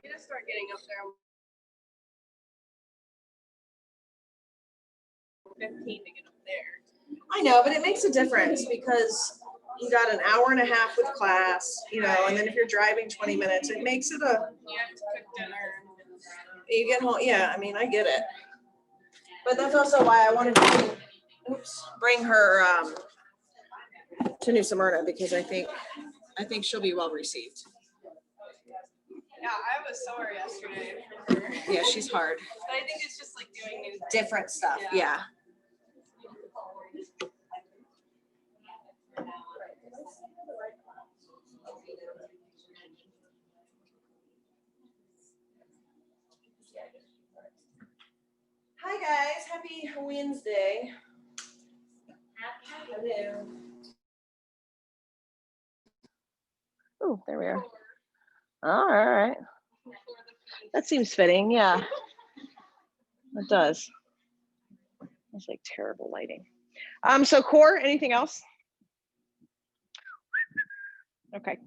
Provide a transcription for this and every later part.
gonna start getting up there. 15 to get up there. I know, but it makes a difference because you got an hour and a half with class, you know, and then if you're driving 20 minutes, it makes it a. You have to cook dinner. You get home, yeah. I mean, I get it, but that's also why I wanted to bring her to New Smyrna because I think she'll be well received. Yeah, I was sore yesterday. Yeah, she's hard. But I think it's just like doing new Different stuff. Yeah. Hi guys, happy Wednesday. Hello. Oh, there we are. All right. That seems fitting, yeah. It does. It's like terrible lighting. So core, anything else? Okay,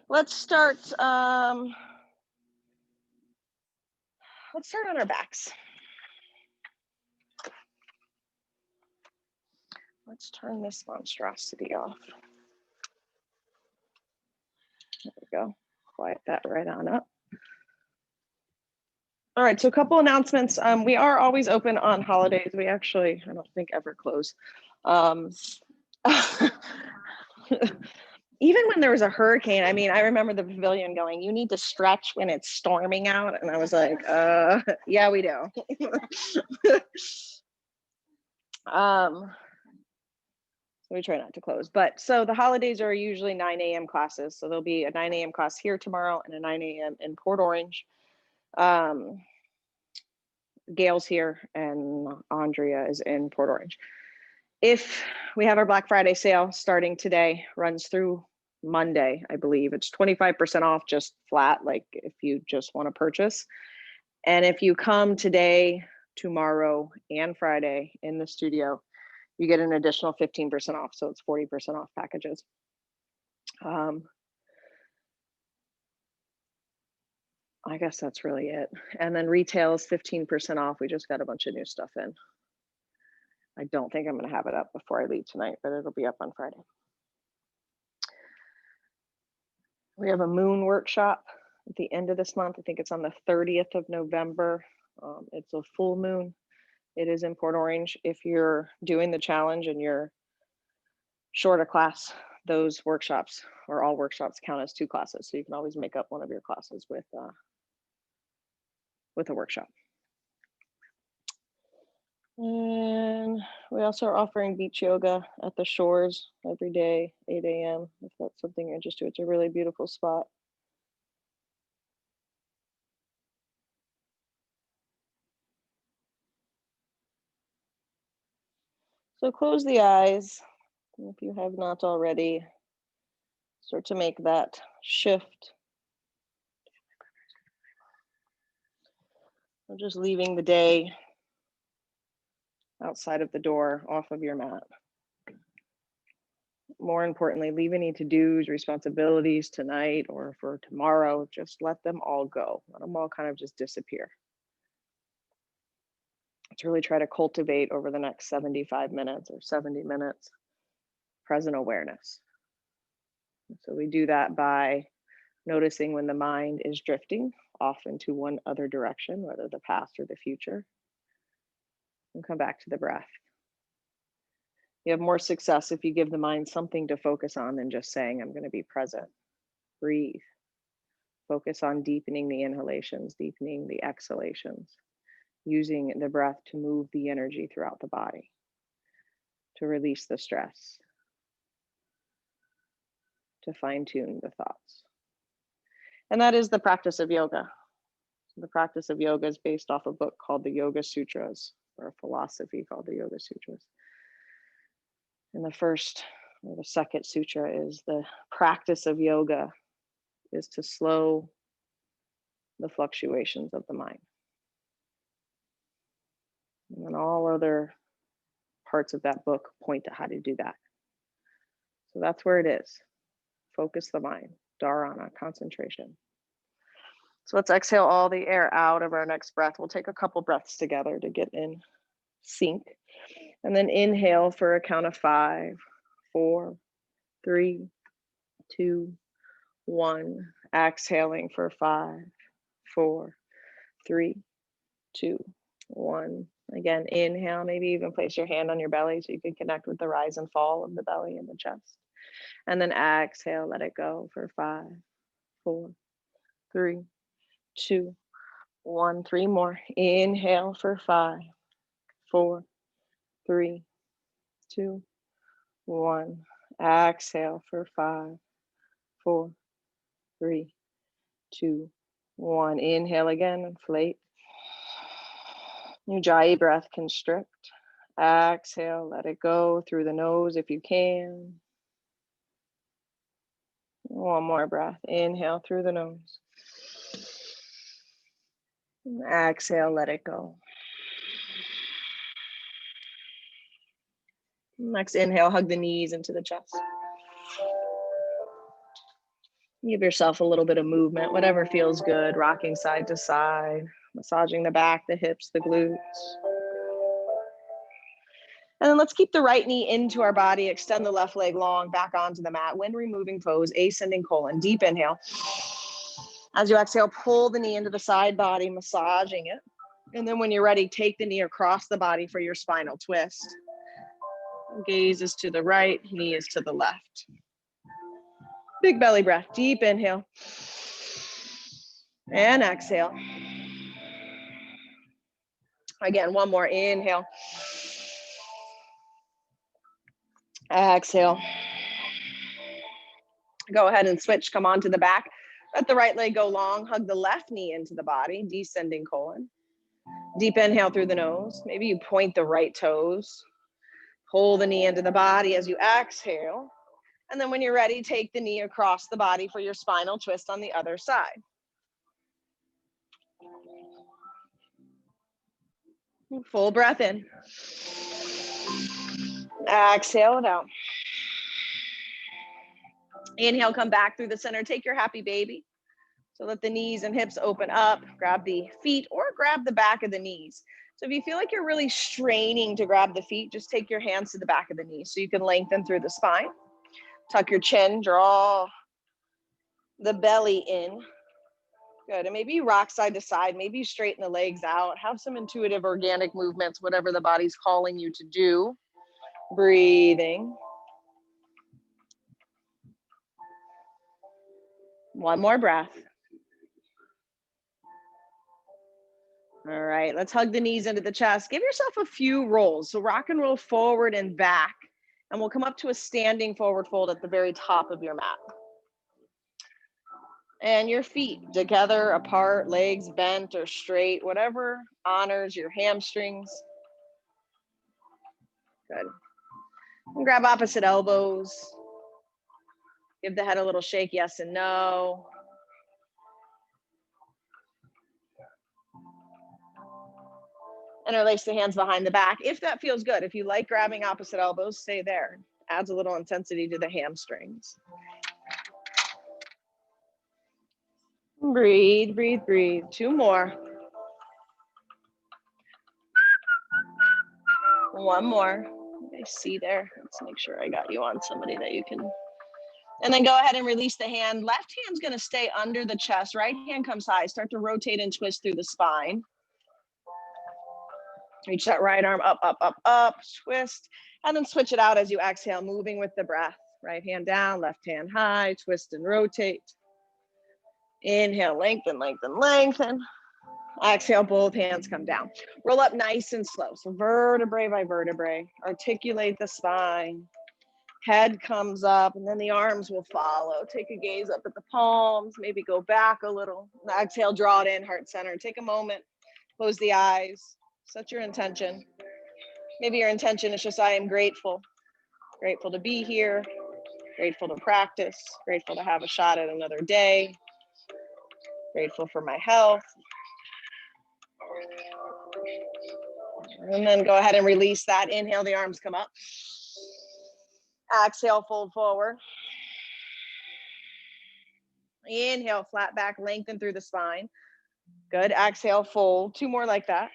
let's start on our backs. Let's turn this monstrosity off. There we go. Quiet that right on up. All right, so a couple announcements. We are always open on holidays. We actually, I don't think ever close. Even when there was a hurricane, I mean, I remember the pavilion going, you need to stretch when it's storming out. And I was like, yeah, we do. So we try not to close. But so the holidays are usually 9 a.m. classes. So there'll be a 9 a.m. class here tomorrow and a 9 a.m. in Port Orange. Gail's here and Andrea is in Port Orange. If we have our Black Friday sale starting today, runs through Monday, I believe. It's 25% off just flat, like if you just want to purchase. And if you come today, tomorrow, and Friday in the studio, you get an additional 15% off. So it's 40% off packages. I guess that's really it. And then retail is 15% off. We just got a bunch of new stuff in. I don't think I'm going to have it up before I leave tonight, but it'll be up on Friday. We have a moon workshop at the end of this month. I think it's on the 30th of November. It's a full moon. It is in Port Orange. If you're doing the challenge and you're short a class, those workshops or all workshops count as 2 classes. So you can always make up one of your classes with a workshop. And we also are offering beach yoga at the shores every day, 8 a.m. if that's something you're interested in. It's a really beautiful spot. So close the eyes if you have not already. Start to make that shift. I'm just leaving the day outside of the door, off of your mat. More importantly, leave any to-dos, responsibilities tonight or for tomorrow. Just let them all go. Let them all kind of just disappear. Let's really try to cultivate over the next 75 minutes or 70 minutes present awareness. So we do that by noticing when the mind is drifting off into one other direction, whether the past or the future, and come back to the breath. You have more success if you give the mind something to focus on than just saying, I'm going to be present. Breathe. Focus on deepening the inhalations, deepening the exhalations, using the breath to move the energy throughout the body, to release the stress, to fine-tune the thoughts. And that is the practice of yoga. The practice of yoga is based off a book called the Yoga Sutras, or a philosophy called the Yoga Sutras. And the first or the second sutra is the practice of yoga is to slow the fluctuations of the mind. And then all other parts of that book point to how to do that. So that's where it is. Focus the mind, dharana, concentration. So let's exhale all the air out of our next breath. We'll take a couple breaths together to get in sync. And then inhale for a count of 5, 4, 3, 2, 1. Exhaling for 5, 4, 3, 2, 1. Again, inhale, maybe even place your hand on your belly so you can connect with the rise and fall of the belly and the chest. And then exhale, let it go for 5, 4, 3, 2, 1. 3 more. Inhale for 5, 4, 3, 2, 1. Exhale for 5, 4, 3, 2, 1. Inhale again, inflate. Ujjayi breath, constrict. Exhale, let it go through the nose if you can. One more breath. Inhale through the nose. Exhale, let it go. Next inhale, hug the knees into the chest. Give yourself a little bit of movement, whatever feels good, rocking side to side, massaging the back, the hips, the glutes. And then let's keep the right knee into our body, extend the left leg long, back onto the mat. When removing pose, ascending colon, deep inhale. As you exhale, pull the knee into the side body, massaging it. And then when you're ready, take the knee across the body for your spinal twist. Gaze is to the right, knee is to the left. Big belly breath, deep inhale. And exhale. Again, one more, inhale. Exhale. Go ahead and switch, come onto the back. Let the right leg go long, hug the left knee into the body, descending colon. Deep inhale through the nose. Maybe you point the right toes. Pull the knee into the body as you exhale. And then when you're ready, take the knee across the body for your spinal twist on the other side. Full breath in. Exhale it out. Inhale, come back through the center. Take your happy baby. So let the knees and hips open up. Grab the feet or grab the back of the knees. So if you feel like you're really straining to grab the feet, just take your hands to the back of the knees so you can lengthen through the spine. Tuck your chin, draw the belly in. Good, and maybe you rock side to side, maybe you straighten the legs out, have some intuitive organic movements, whatever the body's calling you to do. Breathing. One more breath. All right, let's hug the knees into the chest. Give yourself a few rolls. So rock and roll forward and back, and we'll come up to a standing forward fold at the very top of your mat. And your feet together, apart, legs bent or straight, whatever honors your hamstrings. Good. And grab opposite elbows. Give the head a little shake, yes and no. Interlace the hands behind the back, if that feels good. If you like grabbing opposite elbows, stay there. Adds a little intensity to the hamstrings. Breathe, breathe, breathe. 2 more. 1 more. I see there. Let's make sure I got you on somebody that you can. And then go ahead and release the hand. Left hand's gonna stay under the chest. Right hand comes high. Start to rotate and twist through the spine. Reach that right arm up, up, up, up, twist. And then switch it out as you exhale, moving with the breath. Right hand down, left hand high, twist and rotate. Inhale, lengthen, lengthen, lengthen. Exhale, both hands come down. Roll up nice and slow. So vertebrae by vertebrae. Articulate the spine. Head comes up, and then the arms will follow. Take a gaze up at the palms. Maybe go back a little. Exhale, draw it in, heart center. Take a moment. Close the eyes. Set your intention. Maybe your intention is just, I am grateful. Grateful to be here. Grateful to practice. Grateful to have a shot at another day. Grateful for my health. And then go ahead and release that. Inhale, the arms come up. Exhale, fold forward. Inhale, flat back, lengthen through the spine. Good. Exhale, fold. 2 more like that.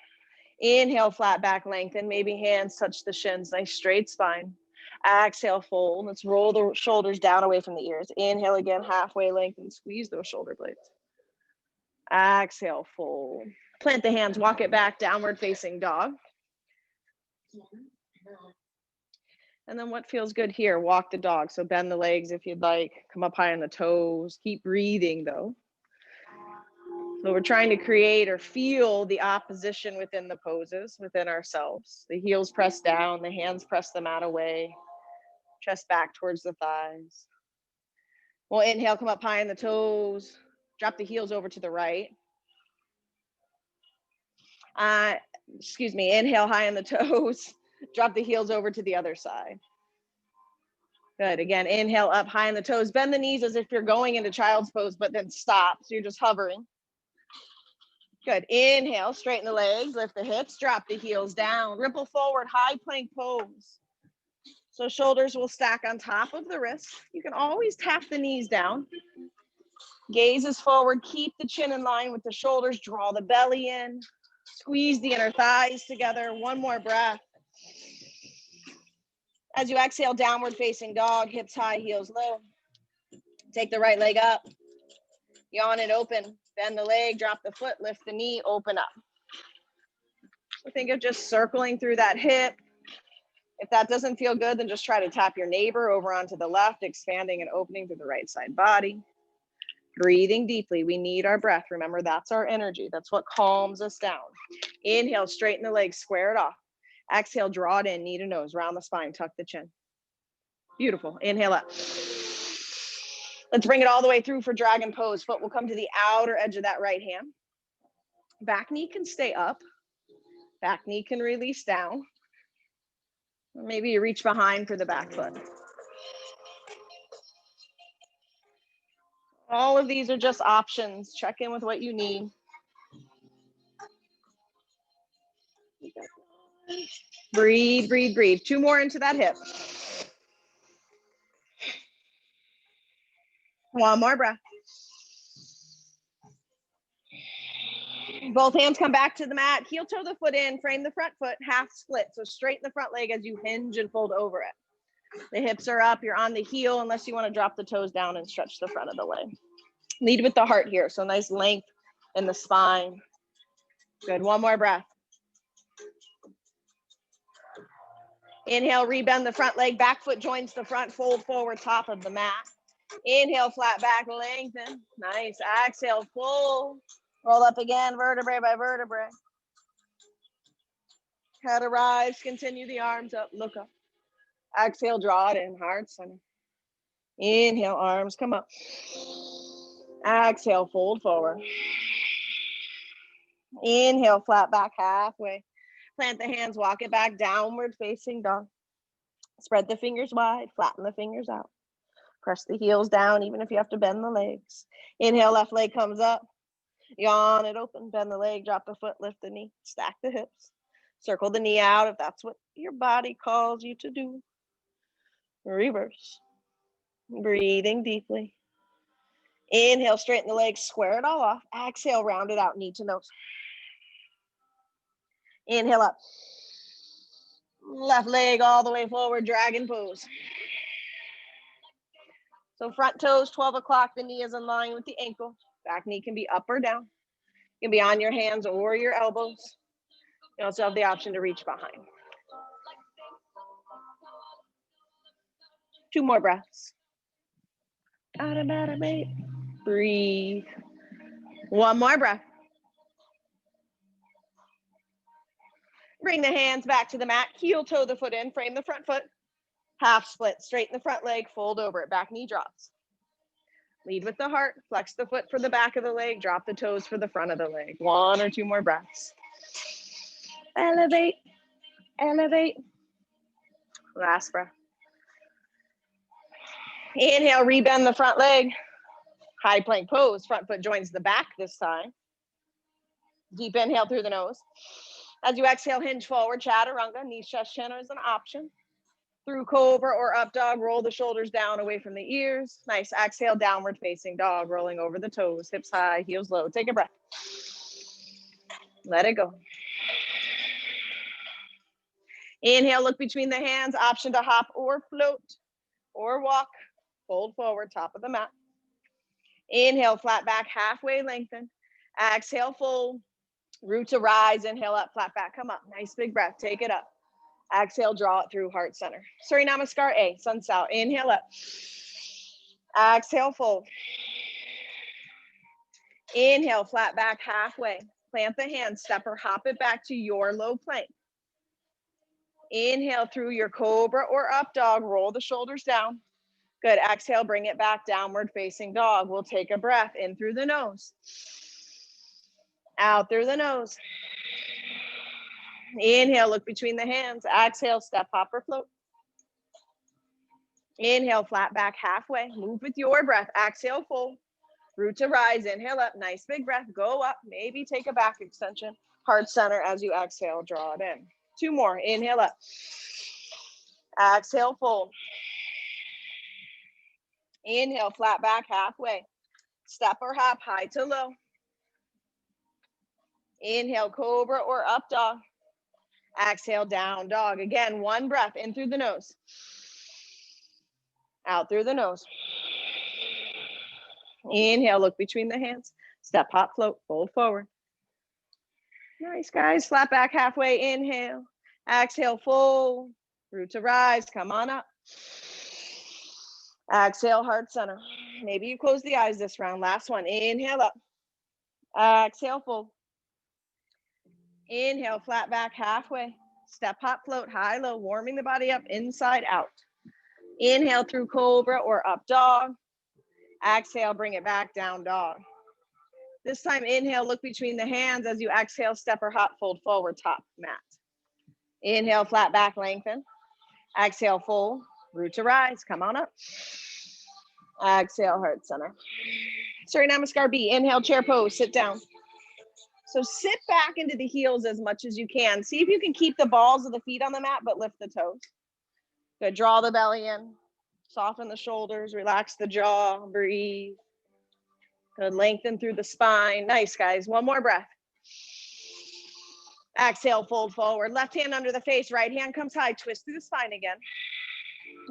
Inhale, flat back, lengthen. Maybe hands touch the shins. Nice straight spine. Exhale, fold. Let's roll the shoulders down away from the ears. Inhale again, halfway lengthen. Squeeze those shoulder blades. Exhale, fold. Plant the hands, walk it back, downward facing dog. And then what feels good here? Walk the dog. So bend the legs if you'd like. Come up high on the toes. Keep breathing though. So we're trying to create or feel the opposition within the poses, within ourselves. The heels press down, the hands press the mat away. Chest back towards the thighs. We'll inhale, come up high on the toes. Drop the heels over to the right. Inhale high on the toes. Drop the heels over to the other side. Good. Again, inhale up high on the toes. Bend the knees as if you're going into child's pose, but then stop. So you're just hovering. Good. Inhale, straighten the legs, lift the hips, drop the heels down. Ripple forward, high plank pose. So shoulders will stack on top of the wrists. You can always tap the knees down. Gaze is forward. Keep the chin in line with the shoulders. Draw the belly in. Squeeze the inner thighs together. One more breath. As you exhale, downward facing dog, hips high, heels low. Take the right leg up. Yawn it open. Bend the leg, drop the foot, lift the knee, open up. So think of just circling through that hip. If that doesn't feel good, then just try to tap your neighbor over onto the left, expanding and opening through the right side body. Breathing deeply. We need our breath. Remember, that's our energy. That's what calms us down. Inhale, straighten the legs, square it off. Exhale, draw it in, knee to nose, round the spine, tuck the chin. Beautiful. Inhale up. Let's bring it all the way through for dragon pose. Foot will come to the outer edge of that right hand. Back knee can stay up. Back knee can release down. Or maybe you reach behind for the back foot. All of these are just options. Check in with what you need. Breathe, breathe, breathe. 2 more into that hip. 1 more breath. Both hands come back to the mat. Heel toe the foot in, frame the front foot, half split. So straighten the front leg as you hinge and fold over it. The hips are up, you're on the heel unless you want to drop the toes down and stretch the front of the leg. Lead with the heart here. So nice length in the spine. Good. 1 more breath. Inhale, rebend the front leg, back foot joins the front, fold forward, top of the mat. Inhale, flat back, lengthen. Nice. Exhale, full. Roll up again, vertebrae by vertebrae. Head arrives, continue the arms up, look up. Exhale, draw it in, heart center. Inhale, arms come up. Exhale, fold forward. Inhale, flat back halfway. Plant the hands, walk it back, downward facing dog. Spread the fingers wide, flatten the fingers out. Press the heels down, even if you have to bend the legs. Inhale, left leg comes up. Yawn it open, bend the leg, drop the foot, lift the knee, stack the hips. Circle the knee out if that's what your body calls you to do. Reverse. Breathing deeply. Inhale, straighten the legs, square it all off. Exhale, round it out, knee to nose. Inhale up. Left leg all the way forward, dragon pose. So front toes, 12 o'clock, the knee is in line with the ankle. Back knee can be up or down. You can be on your hands or your elbows. You also have the option to reach behind. 2 more breaths. Breathe. 1 more breath. Bring the hands back to the mat. Heel toe the foot in, frame the front foot. Half split, straighten the front leg, fold over it. Back knee drops. Lead with the heart. Flex the foot for the back of the leg. Drop the toes for the front of the leg. 1 or 2 more breaths. Elevate, elevate. Last breath. Inhale, rebend the front leg. High plank pose. Front foot joins the back this time. Deep inhale through the nose. As you exhale, hinge forward, chaturanga. Knees, chest, chin is an option. Through cobra or up dog, roll the shoulders down away from the ears. Nice. Exhale, downward facing dog, rolling over the toes, hips high, heels low. Take a breath. Let it go. Inhale, look between the hands. Option to hop or float or walk. Fold forward, top of the mat. Inhale, flat back, halfway lengthen. Exhale, fold. Root to rise. Inhale up, flat back, come up. Nice big breath. Take it up. Exhale, draw it through heart center. Surya Namaskar A, sun sal. Inhale up. Exhale, fold. Inhale, flat back, halfway. Plant the hands, step or hop it back to your low plank. Inhale through your cobra or up dog, roll the shoulders down. Good, exhale, bring it back, downward facing dog. We'll take a breath in through the nose. Out through the nose. Inhale, look between the hands. Exhale, step, hop, or float. Inhale, flat back, halfway. Move with your breath. Exhale, fold. Root to rise. Inhale up. Nice big breath. Go up. Maybe take a back extension. Heart center as you exhale. Draw it in. 2 more. Inhale up. Exhale, fold. Inhale, flat back, halfway. Step or hop, high to low. Inhale, cobra or up dog. Exhale, down dog. Again, 1 breath in through the nose. Out through the nose. Inhale, look between the hands. Step, hop, float, fold forward. Nice, guys. Flat back, halfway. Inhale. Exhale, fold. Root to rise. Come on up. Exhale, heart center. Maybe you close the eyes this round. Last one. Inhale up. Exhale, fold. Inhale, flat back, halfway. Step, hop, float, high, low, warming the body up inside out. Inhale through cobra or up dog. Exhale, bring it back, down dog. This time, inhale, look between the hands. As you exhale, step or hop, fold forward, top mat. Inhale, flat back, lengthen. Exhale, fold, root to rise. Come on up. Exhale, heart center. Surya Namaskar B. Inhale, chair pose, sit down. So sit back into the heels as much as you can. See if you can keep the balls of the feet on the mat, but lift the toes. Good, draw the belly in. Soften the shoulders, relax the jaw, breathe. Good, lengthen through the spine. Nice, guys. 1 more breath. Exhale, fold forward. Left hand under the face, right hand comes high. Twist through the spine again.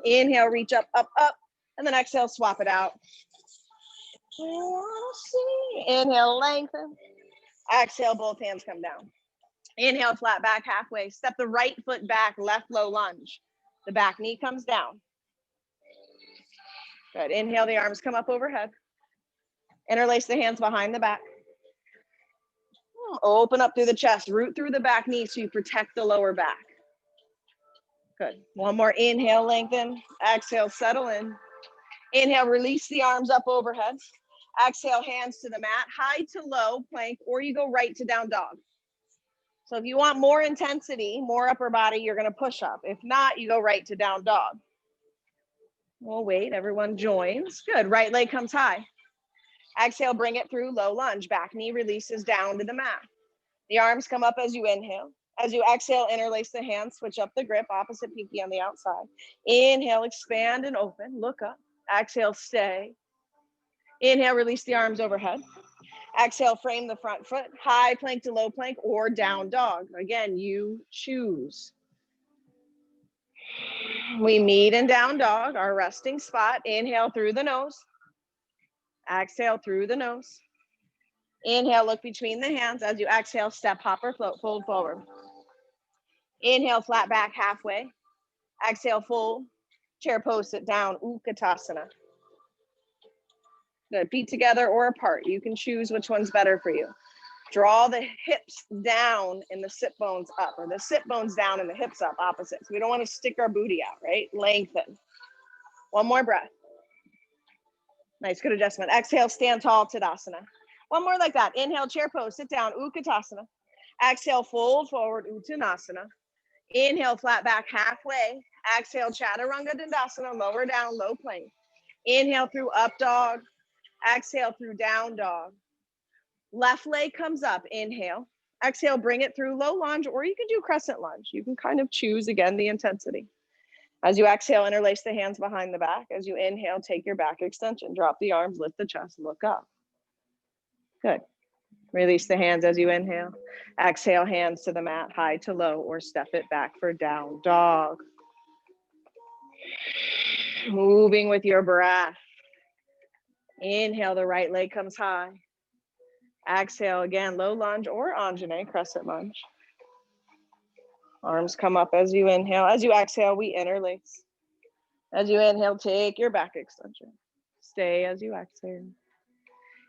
Inhale, reach up, up, up. And then exhale, swap it out. Inhale, lengthen. Exhale, both hands come down. Inhale, flat back, halfway. Step the right foot back, left low lunge. The back knee comes down. Good. Inhale, the arms come up overhead. Interlace the hands behind the back. Open up through the chest, root through the back knee so you protect the lower back. Good. 1 more. Inhale, lengthen. Exhale, settle in. Inhale, release the arms up overhead. Exhale, hands to the mat, high to low plank, or you go right to down dog. So if you want more intensity, more upper body, you're going to push up. If not, you go right to down dog. We'll wait. Everyone joins. Good. Right leg comes high. Exhale, bring it through low lunge. Back knee releases down to the mat. The arms come up as you inhale. As you exhale, interlace the hands, switch up the grip, opposite pinky on the outside. Inhale, expand and open. Look up. Exhale, stay. Inhale, release the arms overhead. Exhale, frame the front foot, high plank to low plank or down dog. Again, you choose. We meet in down dog, our resting spot. Inhale through the nose. Exhale through the nose. Inhale, look between the hands. As you exhale, step, hop, or float, fold forward. Inhale, flat back, halfway. Exhale, fold. Chair pose, sit down, Utkatasana. Good, feet together or apart. You can choose which one's better for you. Draw the hips down and the sit bones up, or the sit bones down and the hips up, opposite. So we don't want to stick our booty out, right? Lengthen. 1 more breath. Nice, good adjustment. Exhale, stand tall, Tadasana. 1 more like that. Inhale, chair pose, sit down, Utkatasana. Exhale, fold forward, Uttanasana. Inhale, flat back, halfway. Exhale, Chaturanga Dandasana, lower down, low plank. Inhale through up dog. Exhale through down dog. Left leg comes up, inhale. Exhale, bring it through low lunge, or you can do crescent lunge. You can kind of choose, again, the intensity. As you exhale, interlace the hands behind the back. As you inhale, take your back extension. Drop the arms, lift the chest, look up. Good. Release the hands as you inhale. Exhale, hands to the mat, high to low, or step it back for down dog. Moving with your breath. Inhale, the right leg comes high. Exhale, again, low lunge or Anjane, crescent lunge. Arms come up as you inhale. As you exhale, we interlace. As you inhale, take your back extension. Stay as you exhale.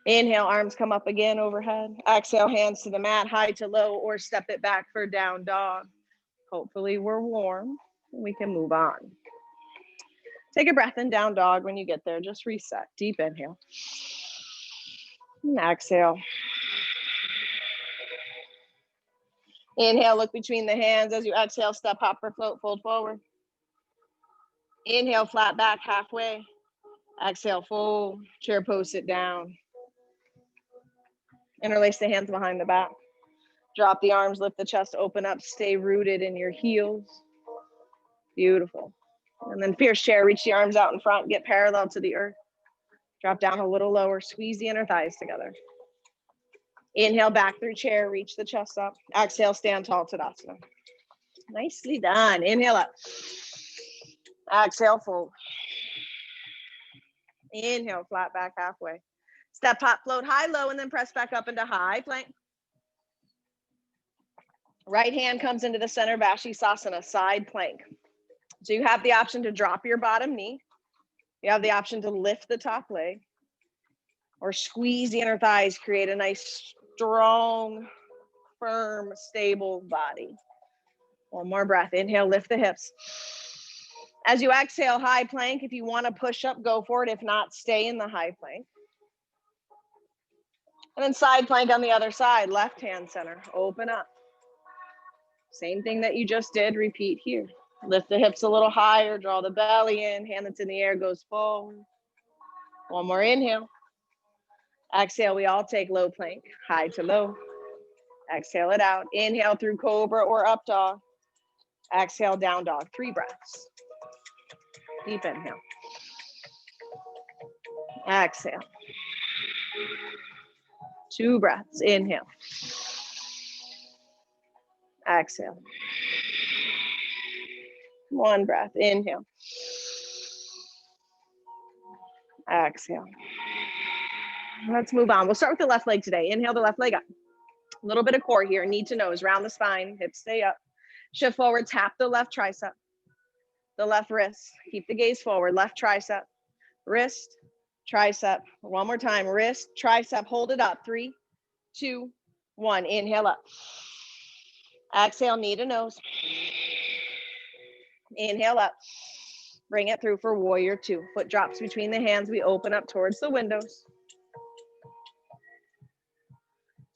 Inhale, arms come up again overhead. Exhale, hands to the mat, high to low, or step it back for down dog. Hopefully we're warm and we can move on. Take a breath in, down dog. When you get there, just reset. Deep inhale. And exhale. Inhale, look between the hands. As you exhale, step, hop, or float, fold forward. Inhale, flat back halfway. Exhale, fold, chair pose, sit down. Interlace the hands behind the back. Drop the arms, lift the chest, open up, stay rooted in your heels. Beautiful. And then fierce chair, reach the arms out in front, get parallel to the earth. Drop down a little lower, squeeze the inner thighs together. Inhale, back through chair, reach the chest up. Exhale, stand tall, Tadasana. Nicely done. Inhale up. Exhale, fold. Inhale, flat back halfway. Step, hop, float, high, low, and then press back up into high plank. Right hand comes into the center, Vashisthasana, side plank. So you have the option to drop your bottom knee. You have the option to lift the top leg or squeeze the inner thighs, create a nice, strong, firm, stable body. One more breath. Inhale, lift the hips. As you exhale, high plank. If you want to push up, go for it. If not, stay in the high plank. And then side plank on the other side, left hand center, open up. Same thing that you just did, repeat here. Lift the hips a little higher, draw the belly in, hand that's in the air goes forward. One more inhale. Exhale, we all take low plank, high to low. Exhale it out. Inhale through cobra or up dog. Exhale, down dog, 3 breaths. Deep inhale. Exhale. 2 breaths, inhale. Exhale. 1 breath, inhale. Exhale. Let's move on. We'll start with the left leg today. Inhale the left leg up. A little bit of core here. Knee to nose, round the spine, hips stay up. Shift forward, tap the left tricep. The left wrist. Keep the gaze forward. Left tricep, wrist, tricep. One more time. Wrist, tricep. Hold it up. 3, 2, 1. Inhale up. Exhale, knee to nose. Inhale up. Bring it through for warrior 2. Foot drops between the hands. We open up towards the windows.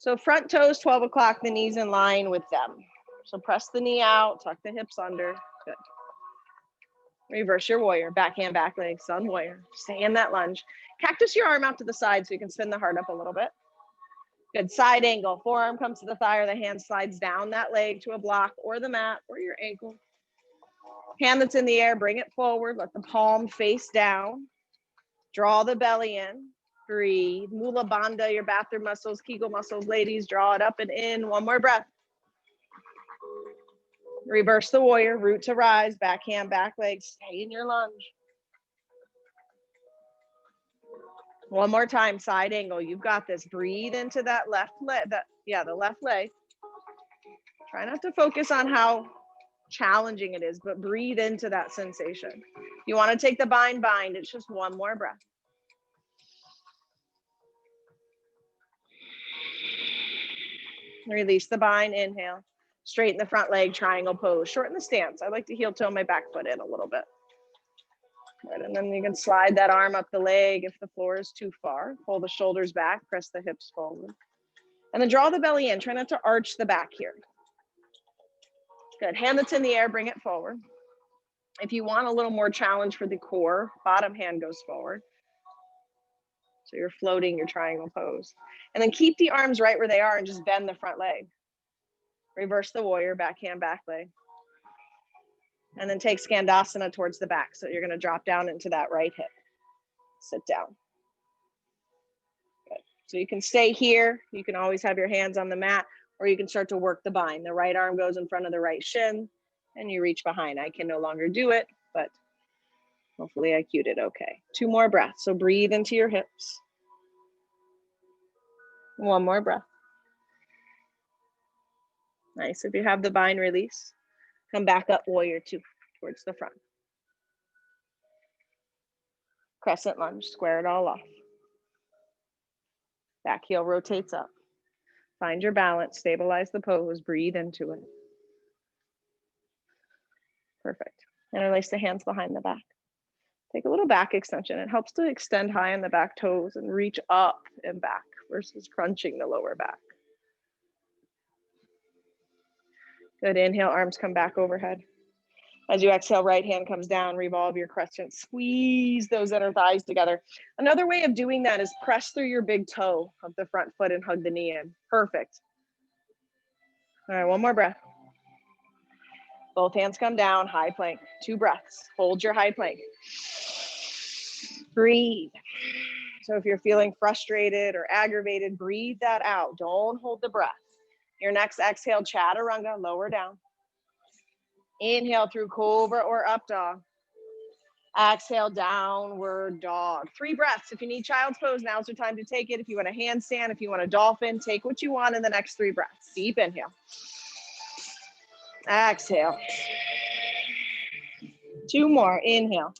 So front toes, 12 o'clock, the knees in line with them. So press the knee out, tuck the hips under. Good. Reverse your warrior. Backhand, back leg, sun warrior. Stay in that lunge. Cactus your arm out to the side so you can spin the heart up a little bit. Good. Side angle. Forearm comes to the thigh or the hand slides down that leg to a block or the mat or your ankle. Hand that's in the air, bring it forward. Let the palm face down. Draw the belly in. Breathe. Mula Bandha, your bathroom muscles, Kegel muscles, ladies, draw it up and in. One more breath. Reverse the warrior, root to rise, backhand, back leg, stay in your lunge. One more time, side angle, you've got this. Breathe into that left leg, the left leg. Try not to focus on how challenging it is, but breathe into that sensation. You want to take the bind, it's just one more breath. Release the bind, inhale. Straighten the front leg, triangle pose. Shorten the stance. I like to heel toe my back foot in a little bit. Right, and then you can slide that arm up the leg if the floor is too far. Pull the shoulders back, press the hips forward. And then draw the belly in. Try not to arch the back here. Good. Hand that's in the air, bring it forward. If you want a little more challenge for the core, bottom hand goes forward. So you're floating your triangle pose. And then keep the arms right where they are and just bend the front leg. Reverse the warrior, backhand, back leg. And then take Skandasana towards the back. So you're going to drop down into that right hip. Sit down. Good. So you can stay here. You can always have your hands on the mat, or you can start to work the bind. The right arm goes in front of the right shin and you reach behind. I can no longer do it, but hopefully I cued it okay. 2 more breaths. So breathe into your hips. 1 more breath. Nice. If you have the bind, release. Come back up, warrior 2, towards the front. Crescent lunge, square it all off. Back heel rotates up. Find your balance, stabilize the pose, breathe into it. Perfect. Interlace the hands behind the back. Take a little back extension. It helps to extend high in the back toes and reach up and back versus crunching the lower back. Good. Inhale, arms come back overhead. As you exhale, right hand comes down, revolve your crescent, squeeze those inner thighs together. Another way of doing that is press through your big toe of the front foot and hug the knee in. Perfect. All right, 1 more breath. Both hands come down, high plank. 2 breaths. Hold your high plank. Breathe. So if you're feeling frustrated or aggravated, breathe that out. Don't hold the breath. Your next exhale, chaturanga, lower down. Inhale through cobra or up dog. Exhale, downward dog. 3 breaths. If you need child's pose, now's your time to take it. If you want a handstand, if you want a dolphin, take what you want in the next 3 breaths. Deep inhale. Exhale. 2 more. Inhale.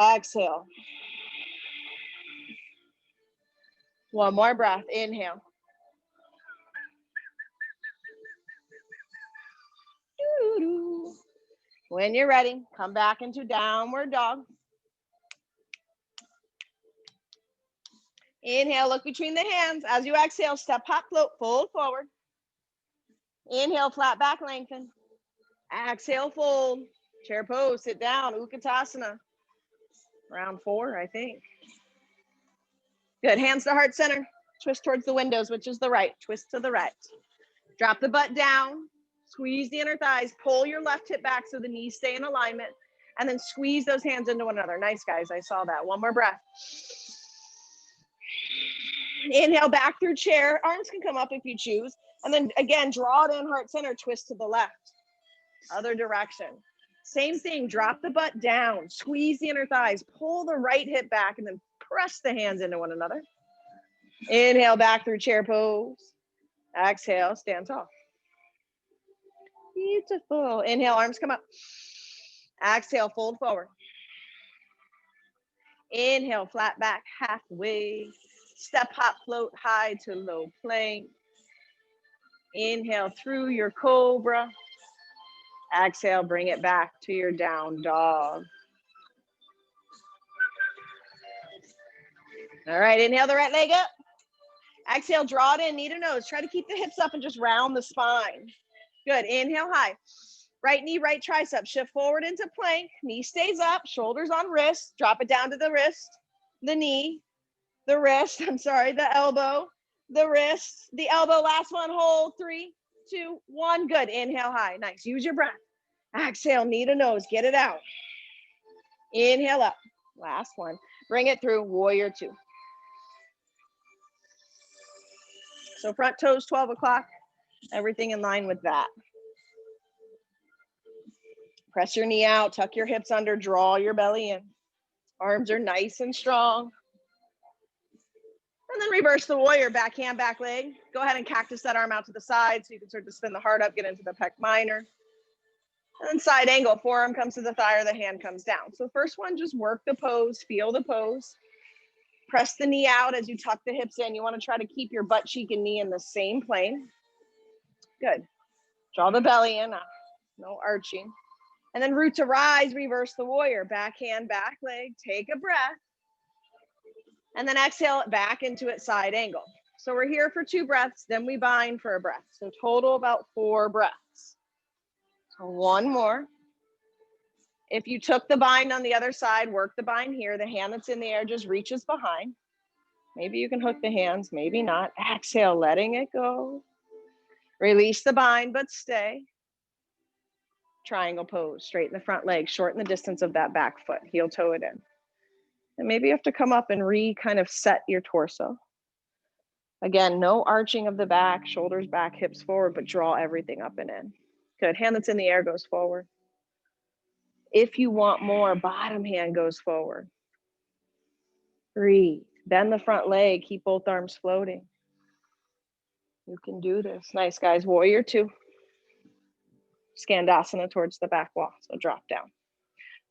Exhale. 1 more breath. Inhale. When you're ready, come back into downward dog. Inhale, look between the hands. As you exhale, step, hop, float, fold forward. Inhale, flat back, lengthen. Exhale, fold. Chair pose, sit down, Utkatasana. Round 4, I think. Good, hands to heart center. Twist towards the windows, which is the right. Twist to the right. Drop the butt down. Squeeze the inner thighs. Pull your left hip back so the knees stay in alignment. And then squeeze those hands into one another. Nice, guys. I saw that. 1 more breath. Inhale back through chair. Arms can come up if you choose. And then again, draw it in heart center. Twist to the left. Other direction. Same thing. Drop the butt down. Squeeze the inner thighs. Pull the right hip back and then press the hands into one another. Inhale back through chair pose. Exhale, stand tall. Beautiful. Inhale, arms come up. Exhale, fold forward. Inhale, flat back, halfway. Step, hop, float, high to low plank. Inhale through your cobra. Exhale, bring it back to your down dog. All right, inhale the right leg up. Exhale, draw it in, knee to nose. Try to keep the hips up and just round the spine. Good, inhale high. Right knee, right tricep. Shift forward into plank. Knee stays up, shoulders on wrist. Drop it down to the wrist, the knee, the wrist. I'm sorry, the elbow, the wrist, the elbow. Last one, hold. 3, 2, 1. Good, inhale high. Nice, use your breath. Exhale, knee to nose, get it out. Inhale up. Last one. Bring it through, warrior 2. So front toes, 12 o'clock. Everything in line with that. Press your knee out, tuck your hips under, draw your belly in. Arms are nice and strong. And then reverse the warrior, back hand, back leg. Go ahead and cactus that arm out to the side so you can start to spin the heart up, get into the pec minor. And then side angle, forearm comes to the thigh or the hand comes down. So first one, just work the pose, feel the pose. Press the knee out as you tuck the hips in. You want to try to keep your butt cheek and knee in the same plane. Good. Draw the belly in, no arching. And then root to rise, reverse the warrior. Back hand, back leg, take a breath. And then exhale it back into it, side angle. So we're here for 2 breaths, then we bind for a breath. So total about 4 breaths. So 1 more. If you took the bind on the other side, work the bind here. The hand that's in the air just reaches behind. Maybe you can hook the hands, maybe not. Exhale, letting it go. Release the bind, but stay. triangle pose. Straighten the front leg, shorten the distance of that back foot, heel toe it in. And maybe you have to come up and kind of set your torso. Again, no arching of the back, shoulders back, hips forward, but draw everything up and in. Good, hand that's in the air goes forward. If you want more, bottom hand goes forward. Breathe, bend the front leg, keep both arms floating. You can do this. Nice, guys, warrior two. Skandasana towards the back wall, so drop down.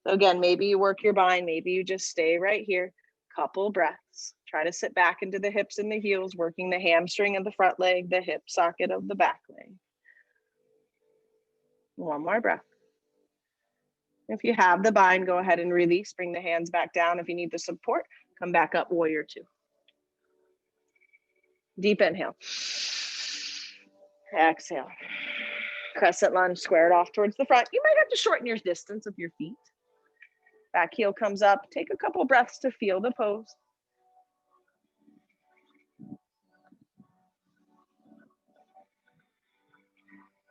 So again, maybe you work your bind, maybe you just stay right here. Couple breaths. Try to sit back into the hips and the heels, working the hamstring of the front leg, the hip socket of the back leg. One more breath. If you have the bind, go ahead and release. Bring the hands back down. If you need the support, come back up, warrior two. Deep inhale. Exhale. Crescent lunge, square it off towards the front. You might have to shorten your distance of your feet. Back heel comes up. Take a couple breaths to feel the pose.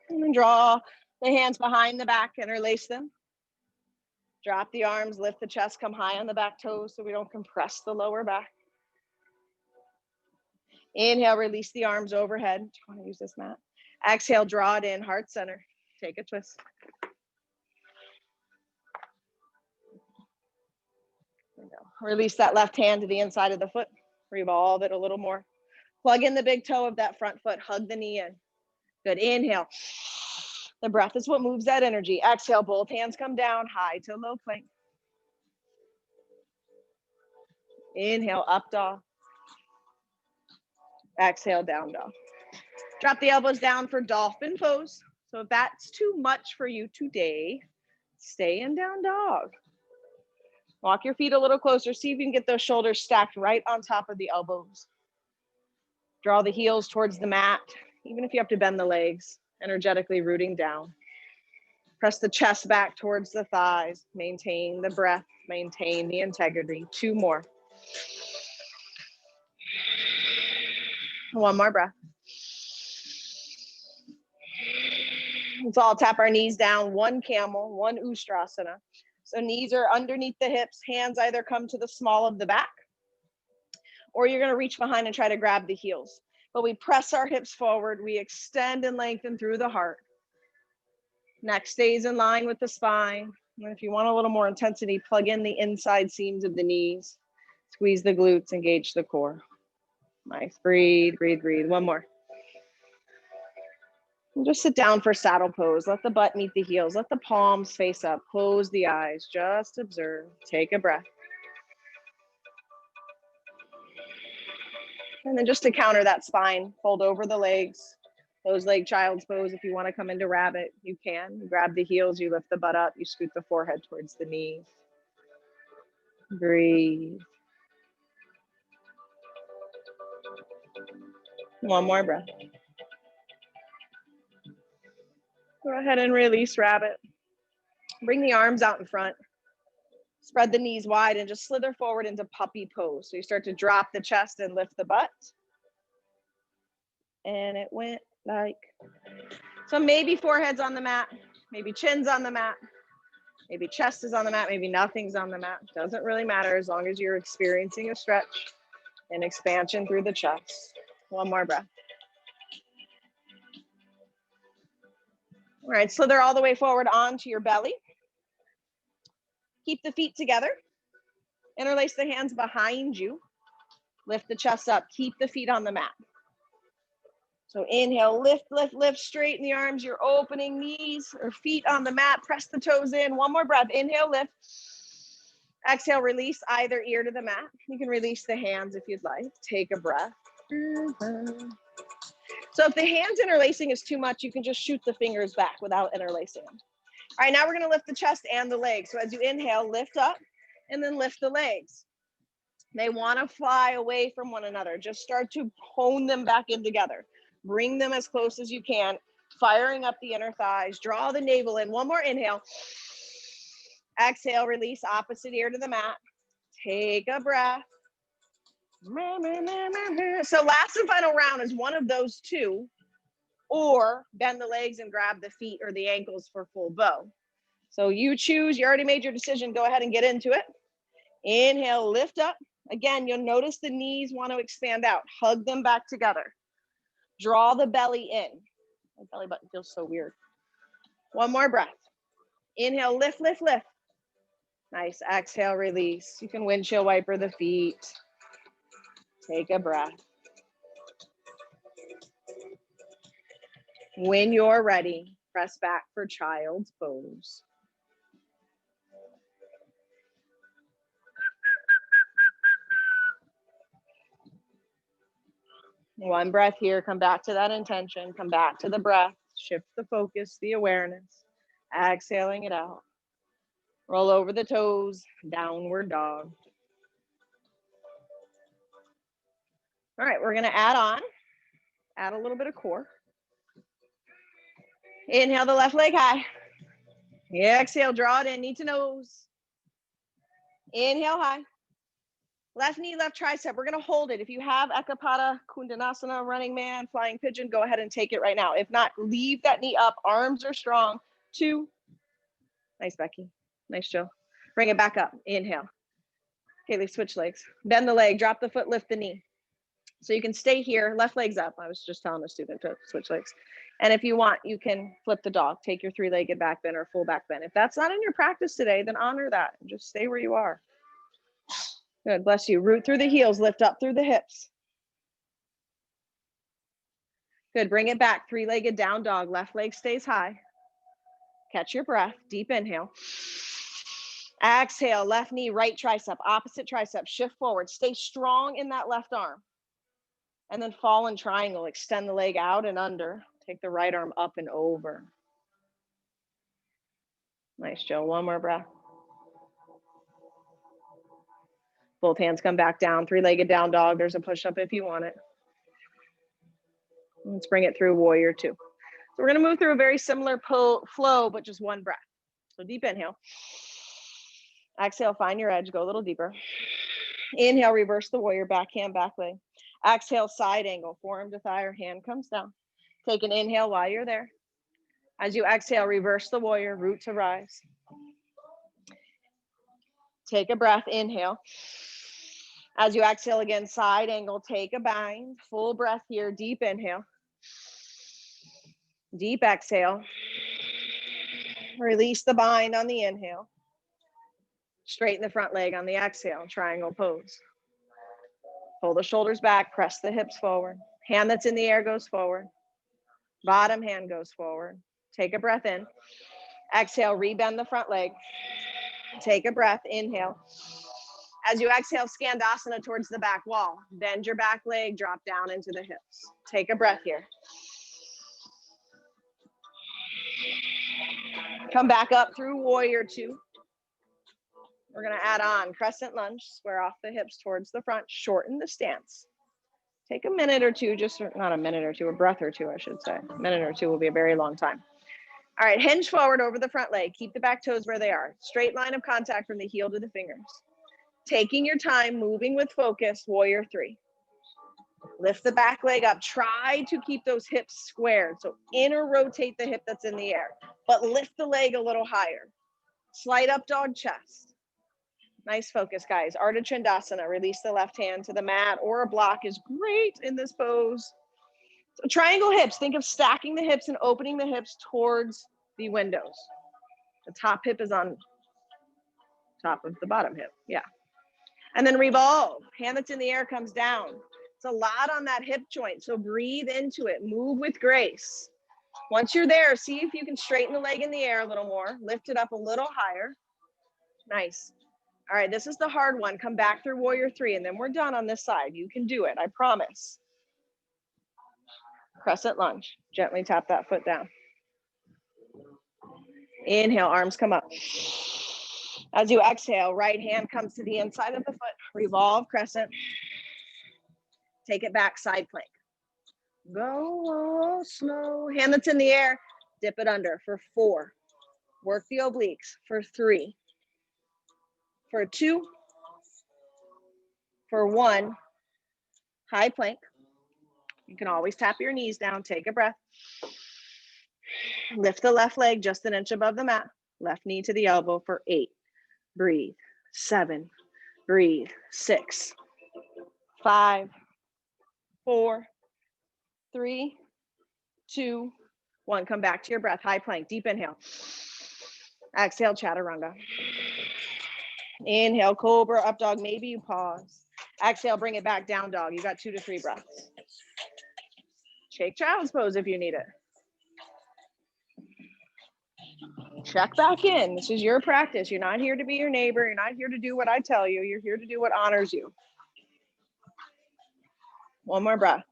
And then draw the hands behind the back, interlace them. Drop the arms, lift the chest, come high on the back toes so we don't compress the lower back. Inhale, release the arms overhead. Do you want to use this mat? Exhale, draw it in, heart center. Take a twist. Release that left hand to the inside of the foot. Revolve it a little more. Plug in the big toe of that front foot. Hug the knee in. Good. Inhale. The breath is what moves that energy. Exhale, both hands come down, high to low plank. Inhale, up dog. Exhale, down dog. Drop the elbows down for dolphin pose. So if that's too much for you today, stay in down dog. Walk your feet a little closer. See if you can get those shoulders stacked right on top of the elbows. Draw the heels towards the mat, even if you have to bend the legs, energetically rooting down. Press the chest back towards the thighs. Maintain the breath, maintain the integrity. Two more. One more breath. Let's all tap our knees down. One camel, one ustrasana. So knees are underneath the hips. Hands either come to the small of the back, or you're going to reach behind and try to grab the heels. But we press our hips forward. We extend and lengthen through the heart. Neck stays in line with the spine. And if you want a little more intensity, plug in the inside seams of the knees. Squeeze the glutes, engage the core. Nice. Breathe, breathe, breathe. One more. And just sit down for saddle pose. Let the butt meet the heels. Let the palms face up. Close the eyes. Just observe. Take a breath. And then just to counter that spine, fold over the legs. Close leg child's pose. If you want to come into rabbit, you can. You grab the heels, you lift the butt up, you scoot the forehead towards the knees. Breathe. One more breath. Go ahead and release rabbit. Bring the arms out in front. Spread the knees wide and just slither forward into puppy pose. So you start to drop the chest and lift the butt. And it went like, so maybe forehead's on the mat, maybe chin's on the mat, maybe chest is on the mat, maybe nothing's on the mat. Doesn't really matter as long as you're experiencing a stretch and expansion through the chest. One more breath. All right, slither all the way forward onto your belly. Keep the feet together. Interlace the hands behind you. Lift the chest up. Keep the feet on the mat. So inhale, lift, lift, lift, straighten the arms. You're opening knees or feet on the mat. Press the toes in. One more breath. Inhale, lift. Exhale, release either ear to the mat. You can release the hands if you'd like. Take a breath. So if the hands interlacing is too much, you can just shoot the fingers back without interlacing them. All right, now we're going to lift the chest and the legs. So as you inhale, lift up and then lift the legs. They want to fly away from one another. Just start to hone them back in together. Bring them as close as you can, firing up the inner thighs. Draw the navel in. One more inhale. Exhale, release opposite ear to the mat. Take a breath. So last and final round is one of those two. or bend the legs and grab the feet or the ankles for full bow. So you choose, you already made your decision, go ahead and get into it. Inhale, lift up. Again, you'll notice the knees want to expand out. Hug them back together. Draw the belly in. My belly button feels so weird. One more breath. Inhale, lift, lift, lift. Nice. Exhale, release. You can windshield wiper the feet. Take a breath. When you're ready, press back for child's pose. One breath here, come back to that intention, come back to the breath, shift the focus, the awareness, exhaling it out. Roll over the toes, downward dog. All right, we're gonna add a little bit of core. Inhale the left leg high. Exhale, draw it in, knee to nose. Inhale high. Left knee, left tricep. We're going to hold it. If you have Ekapada, Kundanasana, running man, flying pigeon, go ahead and take it right now. If not, leave that knee up. Arms are strong. 2. Nice, Becky. Nice, Jill. Bring it back up. Inhale. Okay, let's switch legs. Bend the leg, drop the foot, lift the knee. So you can stay here, left leg's up. I was just telling the student to switch legs. And if you want, you can flip the dog. Take your 3-legged back bend or full back bend. If that's not in your practice today, then honor that. And just stay where you are. Good, bless you. Root through the heels, lift up through the hips. Good, bring it back. 3-legged down dog. Left leg stays high. Catch your breath. Deep inhale. Exhale, left knee, right tricep, opposite tricep. Shift forward. Stay strong in that left arm. And then fall in triangle. Extend the leg out and under. Take the right arm up and over. Nice, Jill. One more breath. Both hands come back down. 3-legged down dog. There's a push-up if you want it. Let's bring it through warrior 2. So we're going to move through a very similar flow, but just one breath. So deep inhale. Exhale, find your edge. Go a little deeper. Inhale, reverse the warrior, back hand, back leg. Exhale, side angle, forearm to thigh or hand comes down. Take an inhale while you're there. As you exhale, reverse the warrior, root to rise. Take a breath, inhale. As you exhale again, side angle, take a bind. Full breath here, deep inhale. Deep exhale. Release the bind on the inhale. Straighten the front leg on the exhale, triangle pose. Pull the shoulders back, press the hips forward. Hand that's in the air goes forward. Bottom hand goes forward. Take a breath in. Exhale, rebend the front leg. Take a breath, inhale. As you exhale, Skandasana towards the back wall. Bend your back leg, drop down into the hips. Take a breath here. Come back up through warrior 2. We're gonna add on crescent lunge, square off the hips towards the front, shorten the stance. Take a minute or two, just not a minute or two, a breath or two, I should say. A minute or two will be a very long time. All right, hinge forward over the front leg. Keep the back toes where they are. Straight line of contact from the heel to the fingers. Taking your time, moving with focus, warrior 3. Lift the back leg up. Try to keep those hips squared. So inner rotate the hip that's in the air, but lift the leg a little higher. Slight up dog chest. Nice focus, guys. Ardha Chandrasana. Release the left hand to the mat or a block is great in this pose. So triangle hips. Think of stacking the hips and opening the hips towards the windows. The top hip is on top of the bottom hip. Yeah. And then revolve. Hand that's in the air comes down. It's a lot on that hip joint. So breathe into it. Move with grace. Once you're there, see if you can straighten the leg in the air a little more. Lift it up a little higher. Nice. All right, this is the hard one. Come back through warrior 3, and then we're done on this side. You can do it, I promise. Crescent lunge. Gently tap that foot down. Inhale, arms come up. As you exhale, right hand comes to the inside of the foot. Revolve, crescent. Take it back, side plank. Go slow. Hand that's in the air, dip it under for 4. Work the obliques for 3. For 2. For 1. High plank. You can always tap your knees down. Take a breath. Lift the left leg just an inch above the mat. Left knee to the elbow for 8. Breathe. 7. Breathe. 6. 5. 4. 3. 2. 1. Come back to your breath. High plank. Deep inhale. Exhale, chaturanga. Inhale, cobra, up dog. Maybe you pause. Exhale, bring it back, down dog. You got 2 to 3 breaths. Shake child's pose if you need it. Check back in. This is your practice. You're not here to be your neighbor. You're not here to do what I tell you. You're here to do what honors you. One more breath.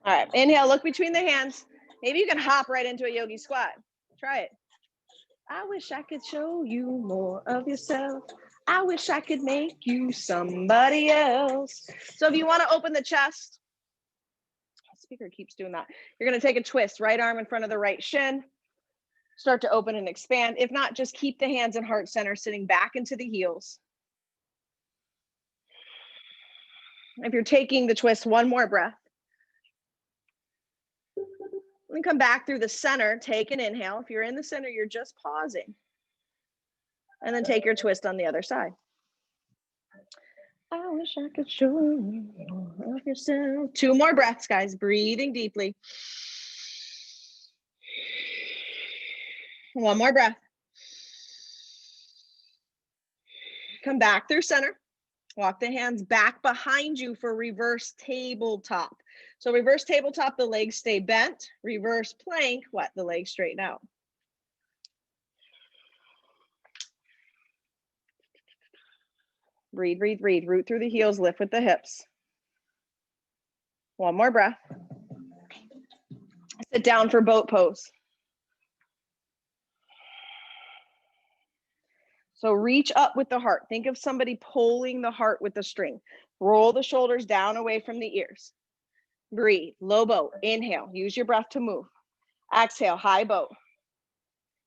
All right, inhale, look between the hands. Maybe you can hop right into a yogi squat. Try it. I wish I could show you more of yourself. I wish I could make you somebody else. So if you want to open the chest, the speaker keeps doing that. You're going to take a twist, right arm in front of the right shin. Start to open and expand. If not, just keep the hands in heart center, sitting back into the heels. If you're taking the twist, one more breath. And come back through the center, take an inhale. If you're in the center, you're just pausing. And then take your twist on the other side. I wish I could show you more of yourself. 2 more breaths, guys. Breathing deeply. 1 more breath. Come back through center. Walk the hands back behind you for reverse tabletop. So reverse tabletop, the legs stay bent. Reverse plank, what? The legs straighten out. Breathe, breathe, breathe. Root through the heels, lift with the hips. 1 more breath. Sit down for boat pose. So reach up with the heart. Think of somebody pulling the heart with the string. Roll the shoulders down away from the ears. Breathe, low boat. Inhale, use your breath to move. Exhale, high boat.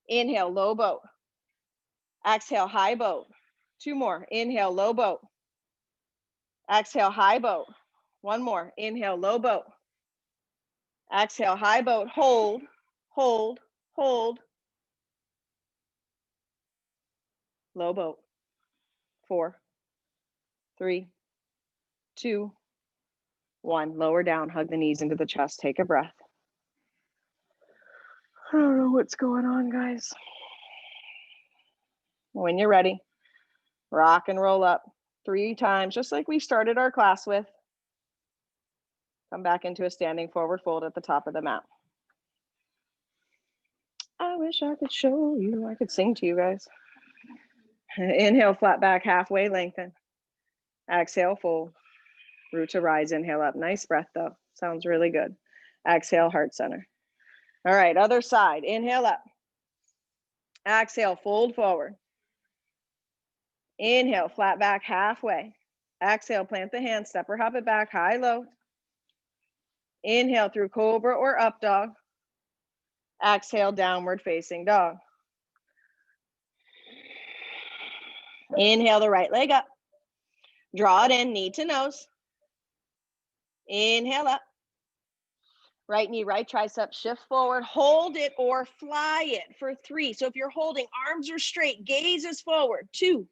Inhale, low boat. Exhale, high boat. 2 more. Inhale, low boat. Exhale, high boat. 1 more. Inhale, low boat. Exhale, high boat. Hold, hold, hold. Low boat. 4, 3, 2, 1. Lower down. Hug the knees into the chest. Take a breath. I don't know what's going on, guys. When you're ready, rock and roll up 3 times, just like we started our class with. Come back into a standing forward fold at the top of the mat. I wish I could show you. I could sing to you guys. Inhale, flat back, halfway lengthen. Exhale, fold. Root to rise, inhale up. Nice breath though. Sounds really good. Exhale, heart center. All right, other side. Inhale up. Exhale, fold forward. Inhale, flat back, halfway. Exhale, plant the hand, step or hop it back, high, low. Inhale through cobra or up dog. Exhale, downward facing dog. Inhale the right leg up. Draw it in, knee to nose. Inhale up. Right knee, right tricep, shift forward. Hold it or fly it for 3. So if you're holding, arms are straight, gaze is forward. 2,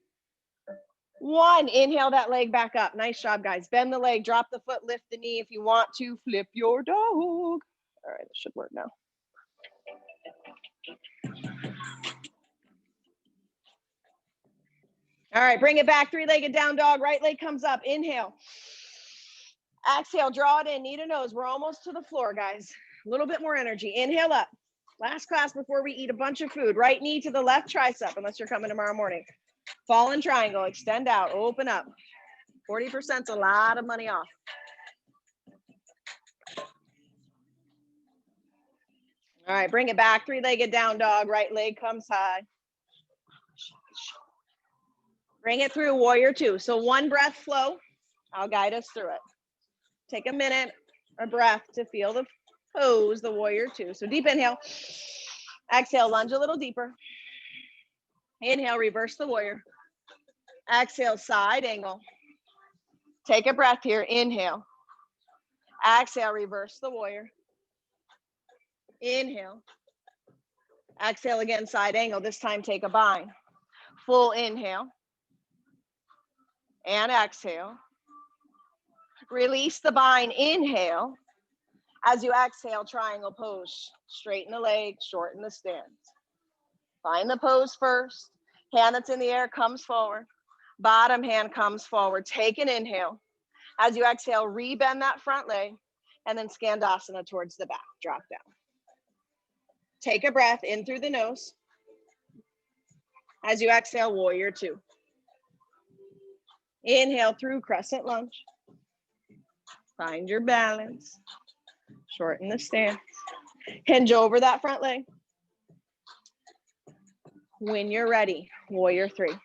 1. Inhale that leg back up. Nice job, guys. Bend the leg, drop the foot, lift the knee. If you want to, flip your dog. All right, this should work now. All right, bring it back, 3-legged down dog. Right leg comes up. Inhale. Exhale, draw it in, knee to nose. We're almost to the floor, guys. A little bit more energy. Inhale up. Last class before we eat a bunch of food. Right knee to the left tricep, unless you're coming tomorrow morning. Fallen triangle, extend out, open up. 40% is a lot of money off. All right, bring it back, 3-legged down dog. Right leg comes high. Bring it through, warrior 2. So 1 breath flow. I'll guide us through it. Take a minute, a breath to feel the pose, the warrior 2. So deep inhale. Exhale, lunge a little deeper. Inhale, reverse the warrior. Exhale, side angle. Take a breath here. Inhale. Exhale, reverse the warrior. Inhale. Exhale again, side angle. This time take a bind. Full inhale. And exhale. Release the bind. Inhale. As you exhale, triangle pose. Straighten the legs, shorten the stance. Find the pose first. Hand that's in the air comes forward. Bottom hand comes forward. Take an inhale. As you exhale, rebend that front leg. And then Skandasana towards the back. Drop down. Take a breath in through the nose. As you exhale, warrior two. Inhale through crescent lunge. Find your balance. Shorten the stance. Hinge over that front leg. When you're ready, warrior three.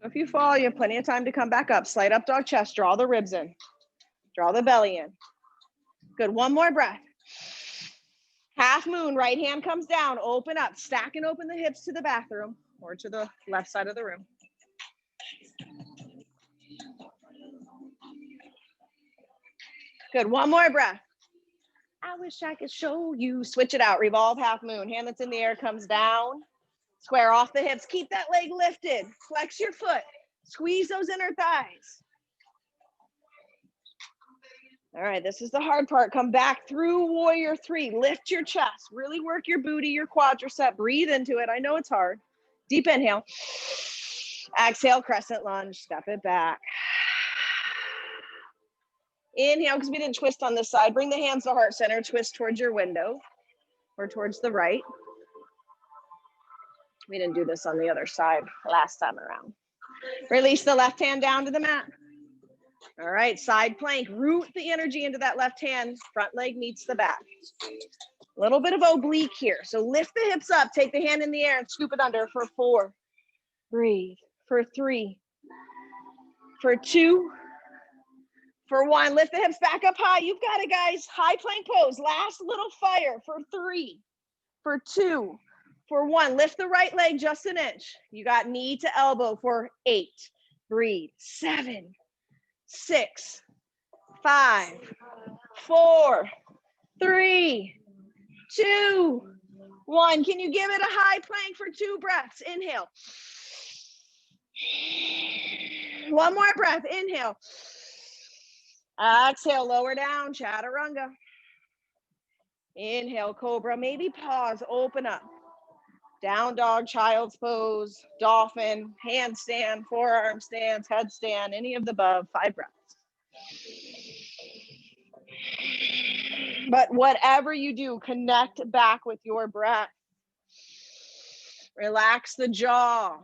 So if you fall, you have plenty of time to come back up. Slight up dog chest, draw the ribs in. Draw the belly in. Good, one more breath. Half moon, right hand comes down, open up, stack and open the hips to the bathroom or to the left side of the room. Good, one more breath. I wish I could show you. Switch it out, revolve half moon. Hand that's in the air comes down. Square off the hips, keep that leg lifted. Flex your foot, squeeze those inner thighs. All right, this is the hard part. Come back through warrior three. Lift your chest, really work your booty, your quadricep, breathe into it. I know it's hard. Deep inhale. Exhale, crescent lunge, step it back. Inhale, because we didn't twist on this side. Bring the hands to heart center, twist towards your window or towards the right. We didn't do this on the other side last time around. Release the left hand down to the mat. All right, side plank, root the energy into that left hand. Front leg meets the back. A little bit of oblique here. So lift the hips up, take the hand in the air and scoop it under for 4. Breathe. For 3. For 2. For 1. Lift the hips back up high. You've got it, guys. High plank pose. Last little fire for 3. For 2. For 1. Lift the right leg just an inch. You got knee to elbow for 8. Breathe. 7. 6, 5, 4, 3, 2, 1. Can you give it a high plank for 2 breaths? Inhale. One more breath. Inhale. Exhale, lower down, chaturanga. Inhale, cobra. Maybe pause, open up. Down dog, child's pose, dolphin, handstand, forearm stance, headstand, any of the above, 5 breaths. But whatever you do, connect back with your breath. Relax the jaw.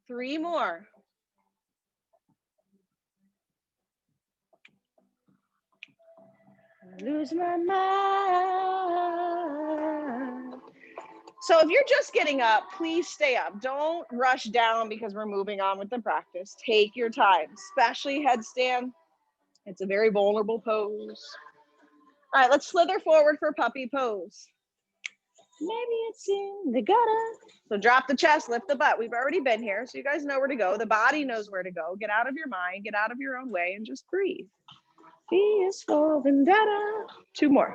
3 more. Lose my mind. So if you're just getting up, please stay up. Don't rush down because we're moving on with the practice. Take your time, especially headstand. It's a very vulnerable pose. All right, let's slither forward for puppy pose. Maybe it's in the gutter. So drop the chest, lift the butt. We've already been here, so you guys know where to go. The body knows where to go. Get out of your mind, get out of your own way, and just breathe. B is for vendetta. 2 more.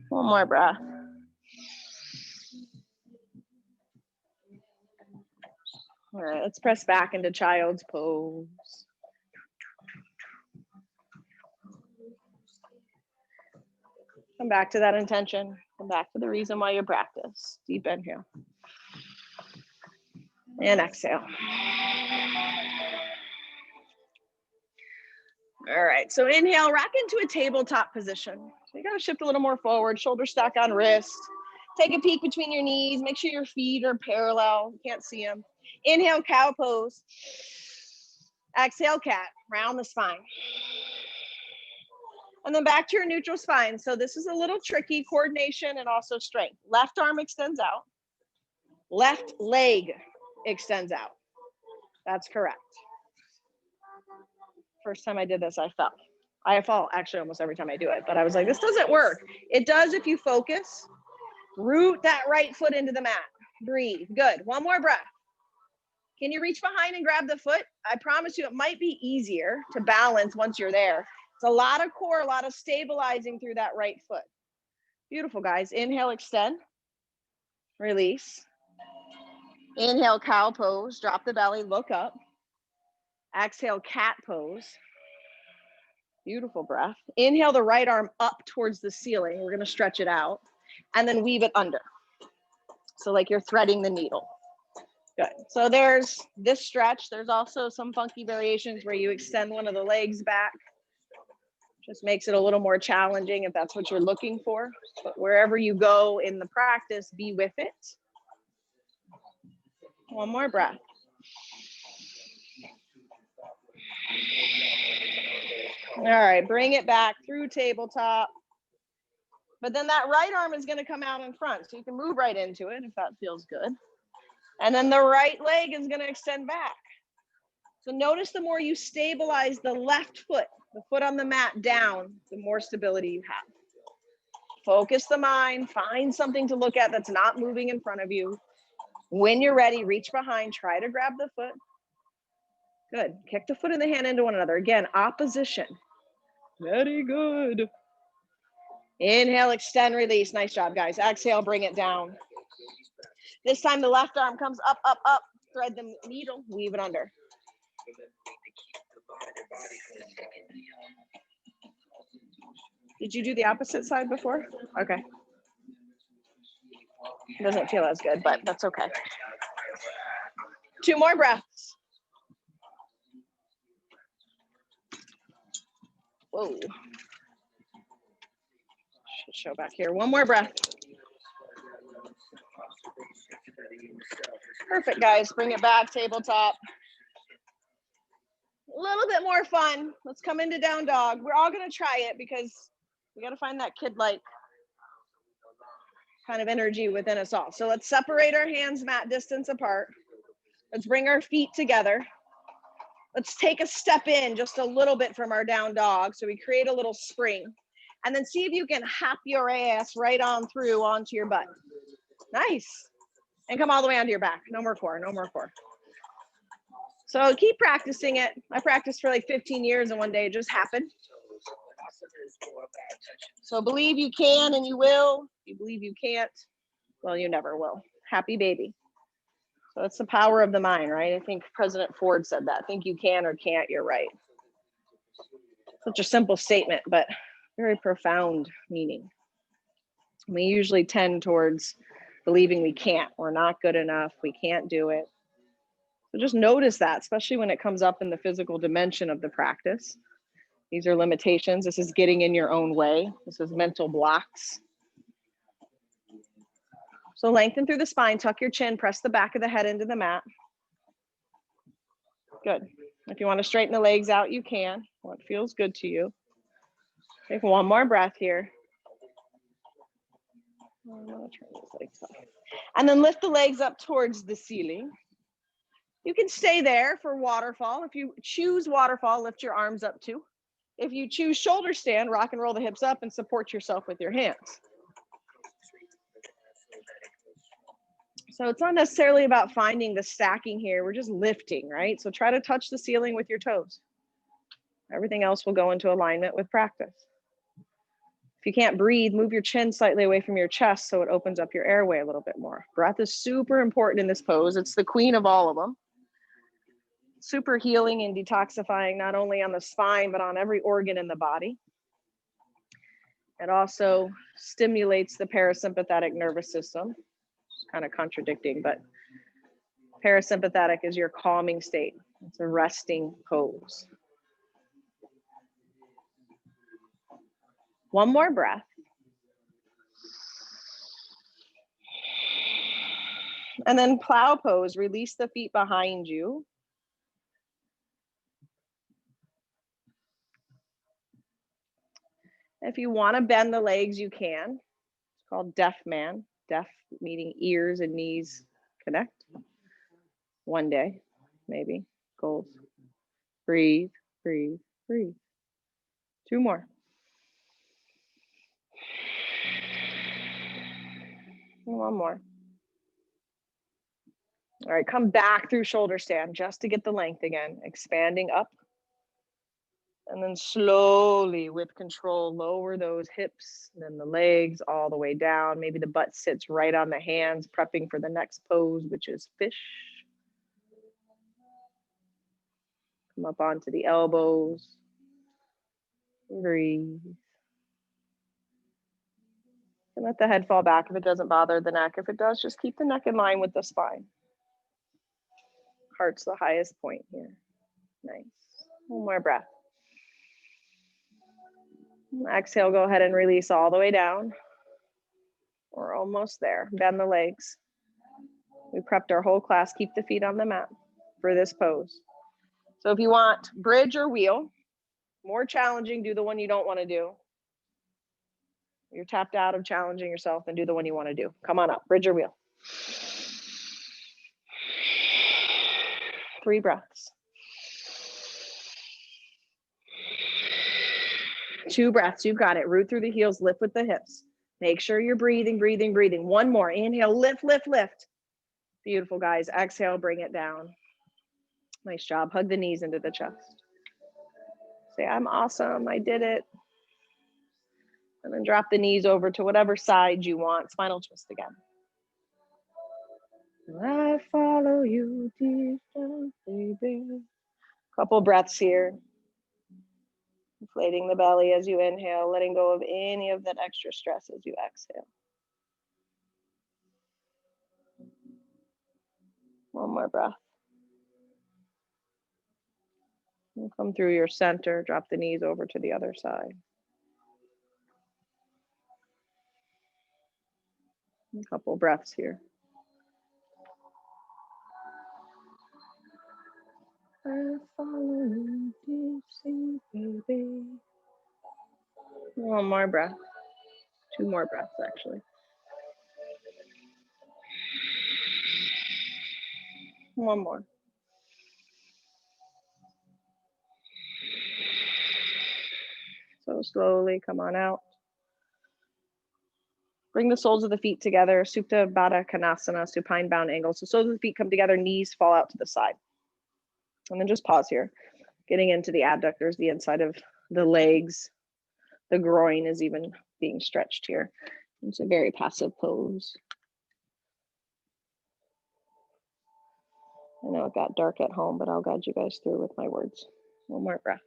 One more breath. All right, let's press back into child's pose. Come back to that intention. Come back to the reason why you practice. Deep inhale. And exhale. All right, so inhale, rock into a tabletop position. So you gotta shift a little more forward, shoulder stack on wrist. Take a peek between your knees, make sure your feet are parallel, you can't see them. Inhale, cow pose. Exhale, cat, round the spine. And then back to your neutral spine. So this is a little tricky, coordination and also strength. Left arm extends out. Left leg extends out. That's correct. First time I did this, I fell. I fall actually almost every time I do it, but I was like, this doesn't work. It does if you focus. Root that right foot into the mat. Breathe. Good. One more breath. Can you reach behind and grab the foot? I promise you it might be easier to balance once you're there. It's a lot of core, a lot of stabilizing through that right foot. Beautiful, guys. Inhale, extend. Release. Inhale, cow pose. Drop the belly, look up. Exhale, cat pose. Beautiful breath. Inhale the right arm up towards the ceiling. We're going to stretch it out and then weave it under. So like you're threading the needle. Good. So there's this stretch. There's also some funky variations where you extend one of the legs back. Just makes it a little more challenging if that's what you're looking for. But wherever you go in the practice, be with it. One more breath. All right, bring it back through tabletop. But then that right arm is going to come out in front. So you can move right into it if that feels good. And then the right leg is going to extend back. So notice the more you stabilize the left foot, the foot on the mat down, the more stability you have. Focus the mind, find something to look at that's not moving in front of you. When you're ready, reach behind, try to grab the foot. Good. Kick the foot and the hand into one another. Again, opposition. Very good. Inhale, extend, release. Nice job, guys. Exhale, bring it down. This time the left arm comes up, up, up. Thread the needle, weave it under. Did you do the opposite side before? Okay. It doesn't feel as good, but that's okay. 2 more breaths. Whoa. Should show back here. 1 more breath. Perfect, guys. Bring it back, tabletop. A little bit more fun. Let's come into down dog. We're all going to try it because we got to find that kid-like kind of energy within us all. So let's separate our hands mat distance apart. Let's bring our feet together. Let's take a step in just a little bit from our down dog. So we create a little spring. And then see if you can hop your ass right on through onto your butt. Nice. And come all the way onto your back. No more core, no more core. So keep practicing it. I practiced for like 15 years and one day it just happened. So believe you can and you will. If you believe you can't, well, you never will. Happy baby. So it's the power of the mind, right? I think President Ford said that. Think you can or can't, you're right. Such a simple statement, but very profound meaning. We usually tend towards believing we can't, we're not good enough, we can't do it. So just notice that, especially when it comes up in the physical dimension of the practice. These are limitations. This is getting in your own way. This is mental blocks. So lengthen through the spine, tuck your chin, press the back of the head into the mat. Good. If you want to straighten the legs out, you can. What feels good to you. Take 1 more breath here. I'm gonna turn these legs up. And then lift the legs up towards the ceiling. You can stay there for waterfall. If you choose waterfall, lift your arms up too. If you choose shoulder stand, rock and roll the hips up and support yourself with your hands. So it's not necessarily about finding the stacking here. We're just lifting, right? So try to touch the ceiling with your toes. Everything else will go into alignment with practice. If you can't breathe, move your chin slightly away from your chest so it opens up your airway a little bit more. Breath is super important in this pose. It's the queen of all of them. Super healing and detoxifying, not only on the spine, but on every organ in the body. It also stimulates the parasympathetic nervous system. It's kind of contradicting, but parasympathetic is your calming state. It's a resting pose. 1 more breath. And then plow pose, release the feet behind you. If you want to bend the legs, you can. It's called deaf man. Deaf meaning ears and knees connect. One day, maybe. Goals. Breathe, breathe, breathe. 2 more. And 1 more. All right, come back through shoulder stand just to get the length again, expanding up. And then slowly with control, lower those hips, then the legs all the way down. Maybe the butt sits right on the hands, prepping for the next pose, which is fish. Come up onto the elbows. Breathe. And let the head fall back if it doesn't bother the neck. If it does, just keep the neck in line with the spine. Heart's the highest point here. Nice. 1 more breath. Exhale, go ahead and release all the way down. We're almost there. Bend the legs. We prepped our whole class. Keep the feet on the mat for this pose. So if you want bridge or wheel, more challenging, do the one you don't want to do. You're tapped out of challenging yourself, and do the one you want to do. Come on up, bridge or wheel. 3 breaths. 2 breaths, you've got it. Root through the heels, lift with the hips. Make sure you're breathing, breathing, breathing. 1 more, inhale, lift, lift, lift. Beautiful, guys. Exhale, bring it down. Nice job. Hug the knees into the chest. Say, I'm awesome, I did it. And then drop the knees over to whatever side you want. Spinal twist again. I follow you deep down, baby. Couple breaths here. Inflating the belly as you inhale, letting go of any of that extra stress as you exhale. 1 more breath. And come through your center, drop the knees over to the other side. A couple breaths here. I follow you deep sea, baby. 1 more breath. 2 more breaths, actually. 1 more. So slowly come on out. Bring the soles of the feet together, Supta Baddha Konasana, supine bound angle. So soles of the feet come together, knees fall out to the side. And then just pause here. Getting into the abductors, the inside of the legs. The groin is even being stretched here. It's a very passive pose. I know it got dark at home, but I'll guide you guys through with my words. 1 more breath.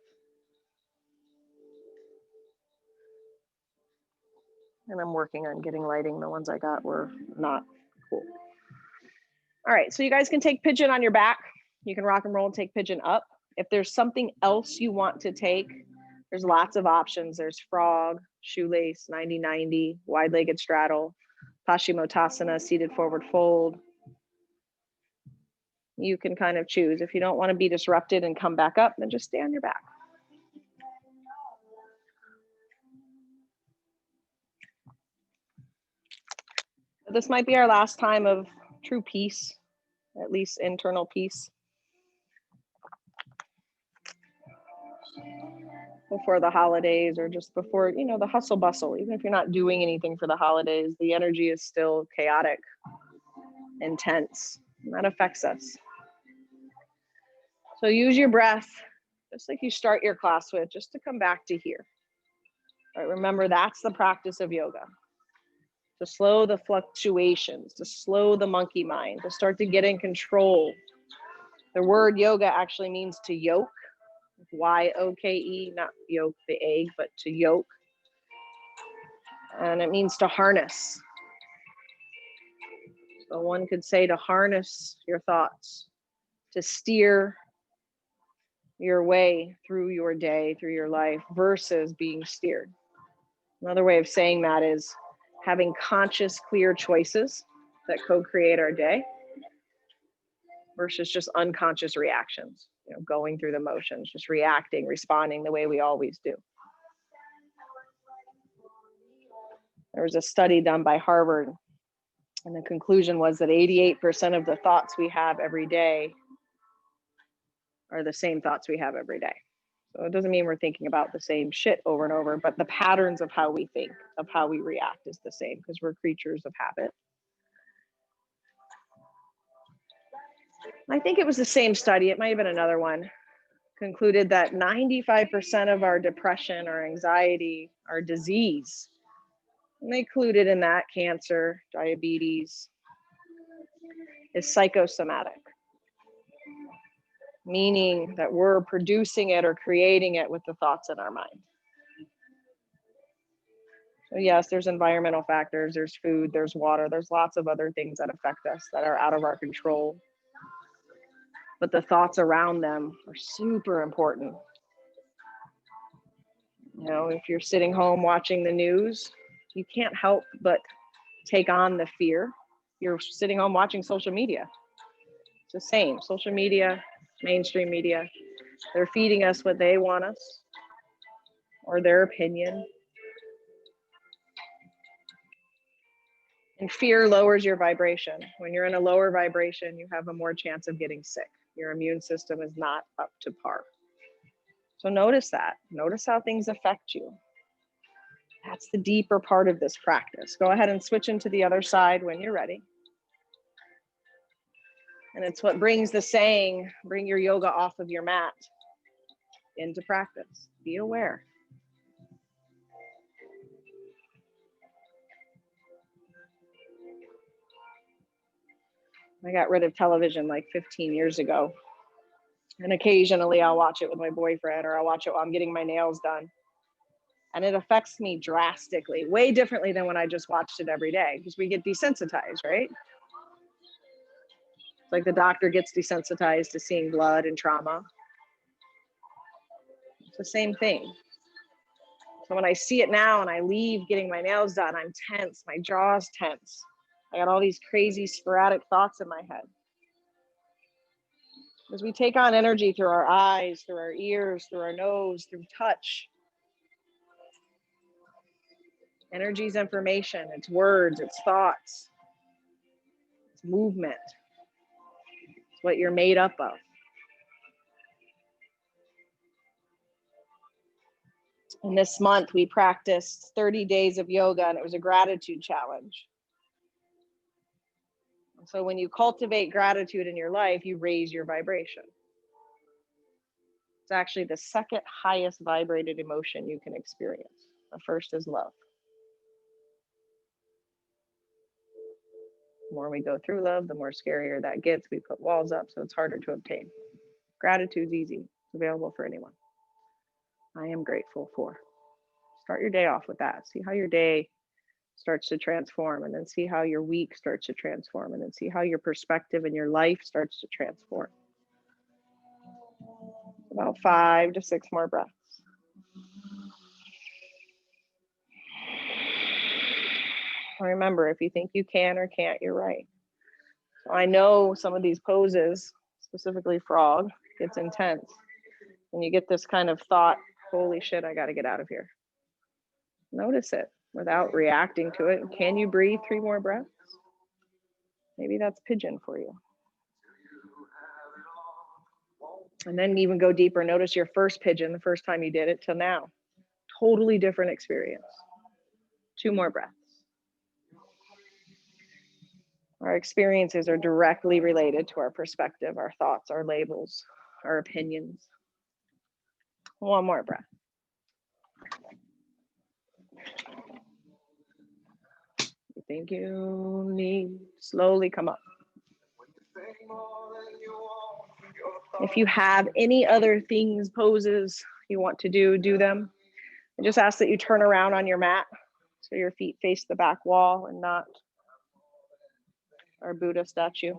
And I'm working on getting lighting. The ones I got were not cool. All right, so you guys can take pigeon on your back. You can rock and roll and take pigeon up. If there's something else you want to take, there's lots of options. There's frog, shoelace, 90-90, wide-legged straddle, Paschimottanasana, seated forward fold. You can kind of choose. If you don't want to be disrupted and come back up, then just stay on your back. This might be our last time of true peace, at least internal peace, before the holidays, or just before, you know, the hustle bustle. Even if you're not doing anything for the holidays, the energy is still chaotic, intense, and that affects us. So use your breath, just like you start your class with, just to come back to here. All right, remember, that's the practice of yoga. To slow the fluctuations, to slow the monkey mind, to start to get in control. The word yoga actually means to yoke, Y-O-K-E, not yolk the egg, but to yoke. And it means to harness. So one could say to harness your thoughts, to steer your way through your day, through your life, versus being steered. Another way of saying that is having conscious, clear choices that co-create our day versus just unconscious reactions, you know, going through the motions, just reacting, responding the way we always do. There was a study done by Harvard, and the conclusion was that 88% of the thoughts we have every day are the same thoughts we have every day. So it doesn't mean we're thinking about the same shit over and over, but the patterns of how we think, of how we react is the same because we're creatures of habit. I think it was the same study, it might have been another one, concluded that 95% of our depression or anxiety, our disease, and they included in that cancer, diabetes, is psychosomatic, meaning that we're producing it or creating it with the thoughts in our mind. So yes, there's environmental factors, there's food, there's water, there's lots of other things that affect us that are out of our control. But the thoughts around them are super important. You know, if you're sitting home watching the news, you can't help but take on the fear. You're sitting home watching social media. It's the same. Social media, mainstream media, they're feeding us what they want us or their opinion. And fear lowers your vibration. When you're in a lower vibration, you have a more chance of getting sick. Your immune system is not up to par. So notice that. Notice how things affect you. That's the deeper part of this practice. Go ahead and switch into the other side when you're ready. And it's what brings the saying, bring your yoga off of your mat into practice. Be aware. I got rid of television like 15 years ago. And occasionally I'll watch it with my boyfriend or I'll watch it while I'm getting my nails done. And it affects me drastically, way differently than when I just watched it every day because we get desensitized, right? It's like the doctor gets desensitized to seeing blood and trauma. It's the same thing. So when I see it now and I leave getting my nails done, I'm tense, my jaw's tense. I got all these crazy sporadic thoughts in my head. Because we take on energy through our eyes, through our ears, through our nose, through touch. Energy is information, it's words, it's thoughts, it's movement. It's what you're made up of. And this month we practiced 30 days of yoga and it was a gratitude challenge. So when you cultivate gratitude in your life, you raise your vibration. It's actually the second highest vibrated emotion you can experience. The first is love. The more we go through love, the more scarier that gets. We put walls up, so it's harder to obtain. Gratitude's easy. It's available for anyone. I am grateful for. Start your day off with that. See how your day starts to transform, and then see how your week starts to transform, and then see how your perspective in your life starts to transform. About 5 to 6 more breaths. Remember, if you think you can or can't, you're right. So I know some of these poses, specifically frog, gets intense. And you get this kind of thought, holy shit, I got to get out of here. Notice it without reacting to it. Can you breathe 3 more breaths? Maybe that's pigeon for you. And then even go deeper. Notice your first pigeon, the first time you did it till now. Totally different experience. 2 more breaths. Our experiences are directly related to our perspective, our thoughts, our labels, our opinions. 1 more breath. You think you need, slowly come up. If you have any other things, poses you want to do, do them. I just ask that you turn around on your mat so your feet face the back wall and not our Buddha statue.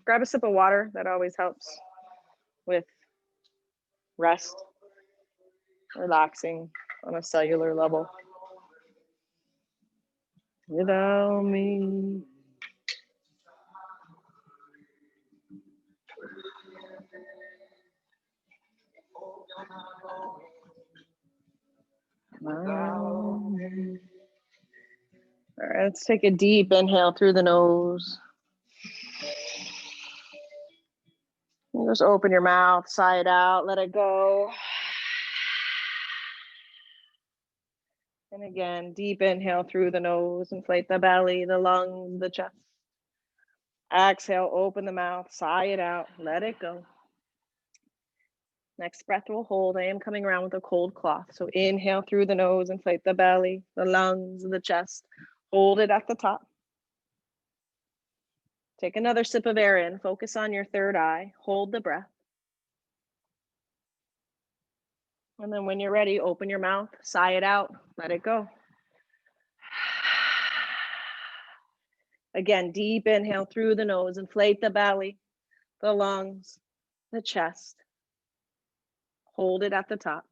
Grab a sip of water, that always helps with rest, relaxing on a cellular level. Without me. All right, let's take a deep inhale through the nose. Go Just open your mouth, sigh it out, let it go. And again, deep inhale through the nose, inflate the belly, the lungs, the chest. Exhale, open the mouth, sigh it out, let it go. Next breath we'll hold. I am coming around with a cold cloth. So inhale through the nose, inflate the belly, the lungs, the chest. Hold it at the top. Take another sip of air in. Focus on your third eye. Hold the breath. And then when you're ready, open your mouth, sigh it out, let it go. Again, deep inhale through the nose, inflate the belly, the lungs, the chest. Hold it at the top.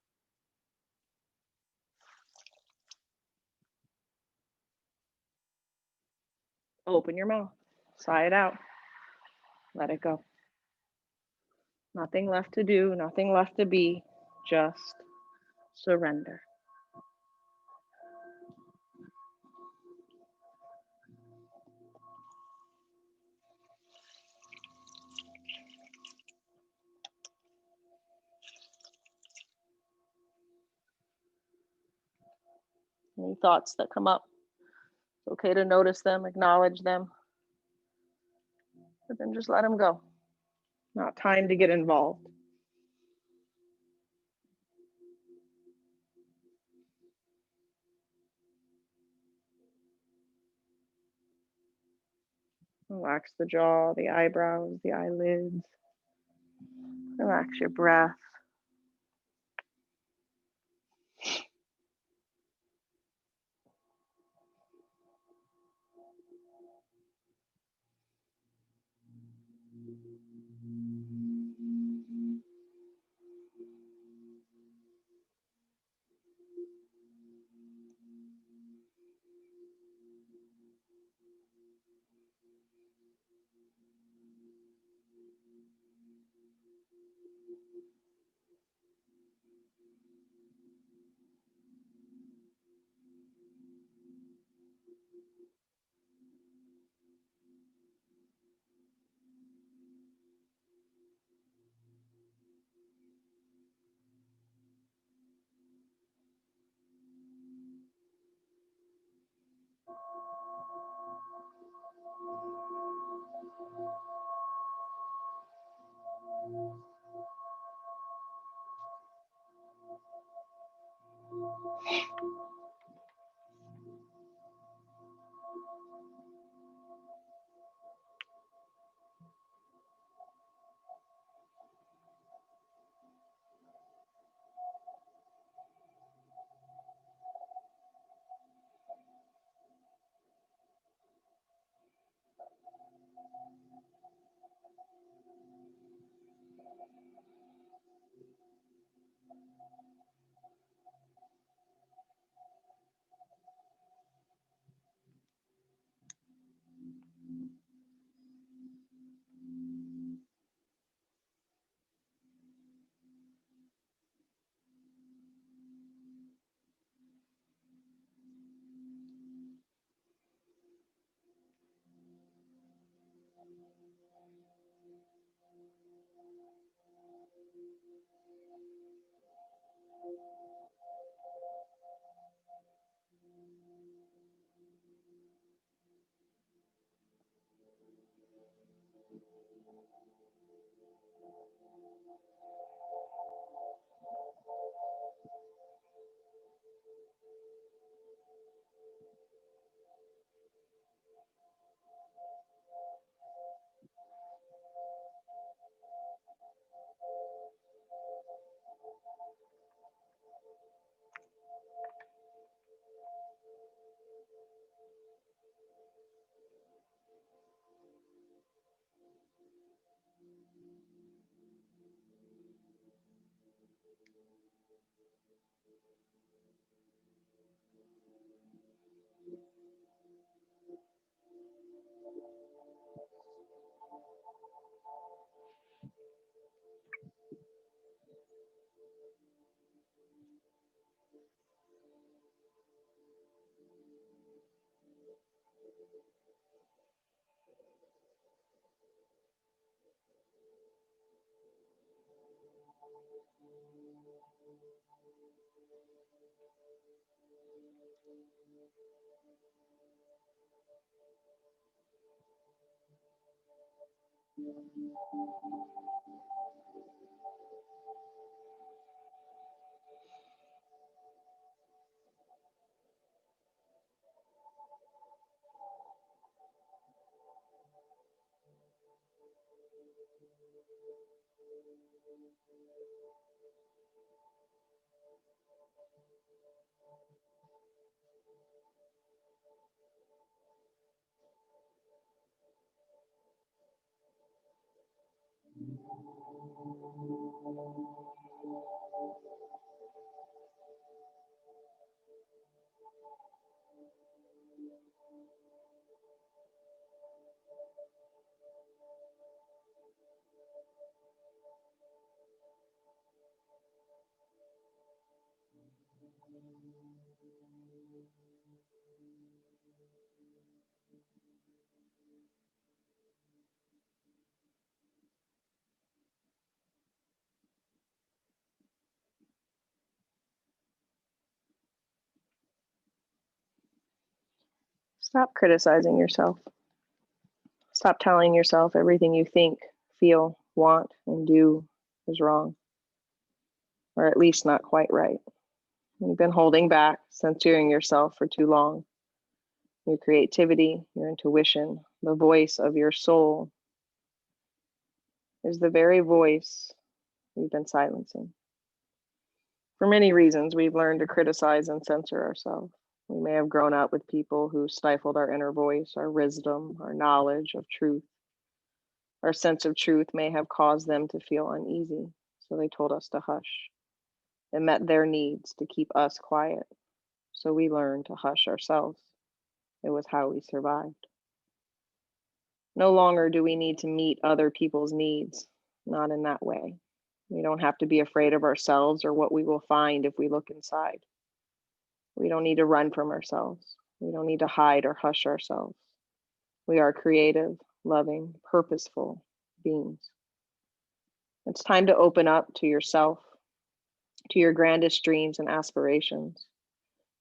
Open your mouth, sigh it out, let it go. Nothing left to do, nothing left to be, just surrender. Any thoughts that come up, it's okay to notice them, acknowledge them, but then just let them go. Not time to get involved. Relax the jaw, the eyebrows, the eyelids. Relax your breath. Stop criticizing yourself. Stop telling yourself everything you think, feel, want, and do is wrong, or at least not quite right. You've been holding back, censoring yourself for too long. Your creativity, your intuition, the voice of your soul is the very voice we've been silencing. For many reasons, we've learned to criticize and censor ourselves. We may have grown up with people who stifled our inner voice, our wisdom, our knowledge of truth. Our sense of truth may have caused them to feel uneasy, so they told us to hush. It met their needs to keep us quiet, so we learned to hush ourselves. It was how we survived. No longer do we need to meet other people's needs, not in that way. We don't have to be afraid of ourselves or what we will find if we look inside. We don't need to run from ourselves. We don't need to hide or hush ourselves. We are creative, loving, purposeful beings. It's time to open up to yourself, to your grandest dreams and aspirations,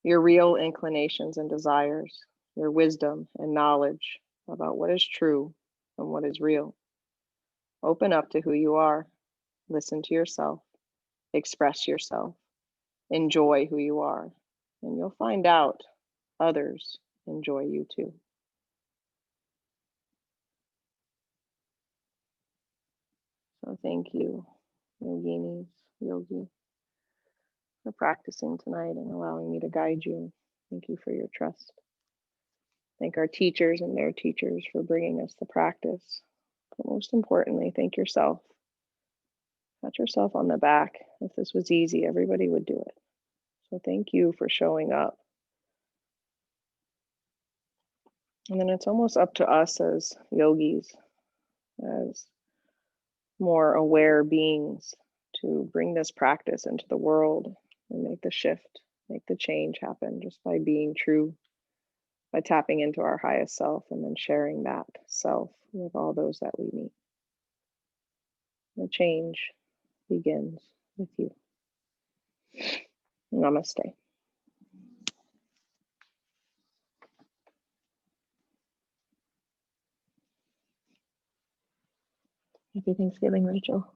your real inclinations and desires, your wisdom and knowledge about what is true and what is real. Open up to who you are. Listen to yourself. Express yourself. Enjoy who you are. And you'll find out others enjoy you too. So thank you, yoginis, yogi, for practicing tonight and allowing me to guide you. Thank you for your trust. Thank our teachers and their teachers for bringing us the practice. But most importantly, thank yourself. Pat yourself on the back. If this was easy, everybody would do it. So thank you for showing up. And then it's almost up to us as yogis, as more aware beings, to bring this practice into the world and make the shift, make the change happen just by being true, by tapping into our highest self and then sharing that self with all those that we meet. The change begins with you. Namaste. Happy Thanksgiving, Rachel.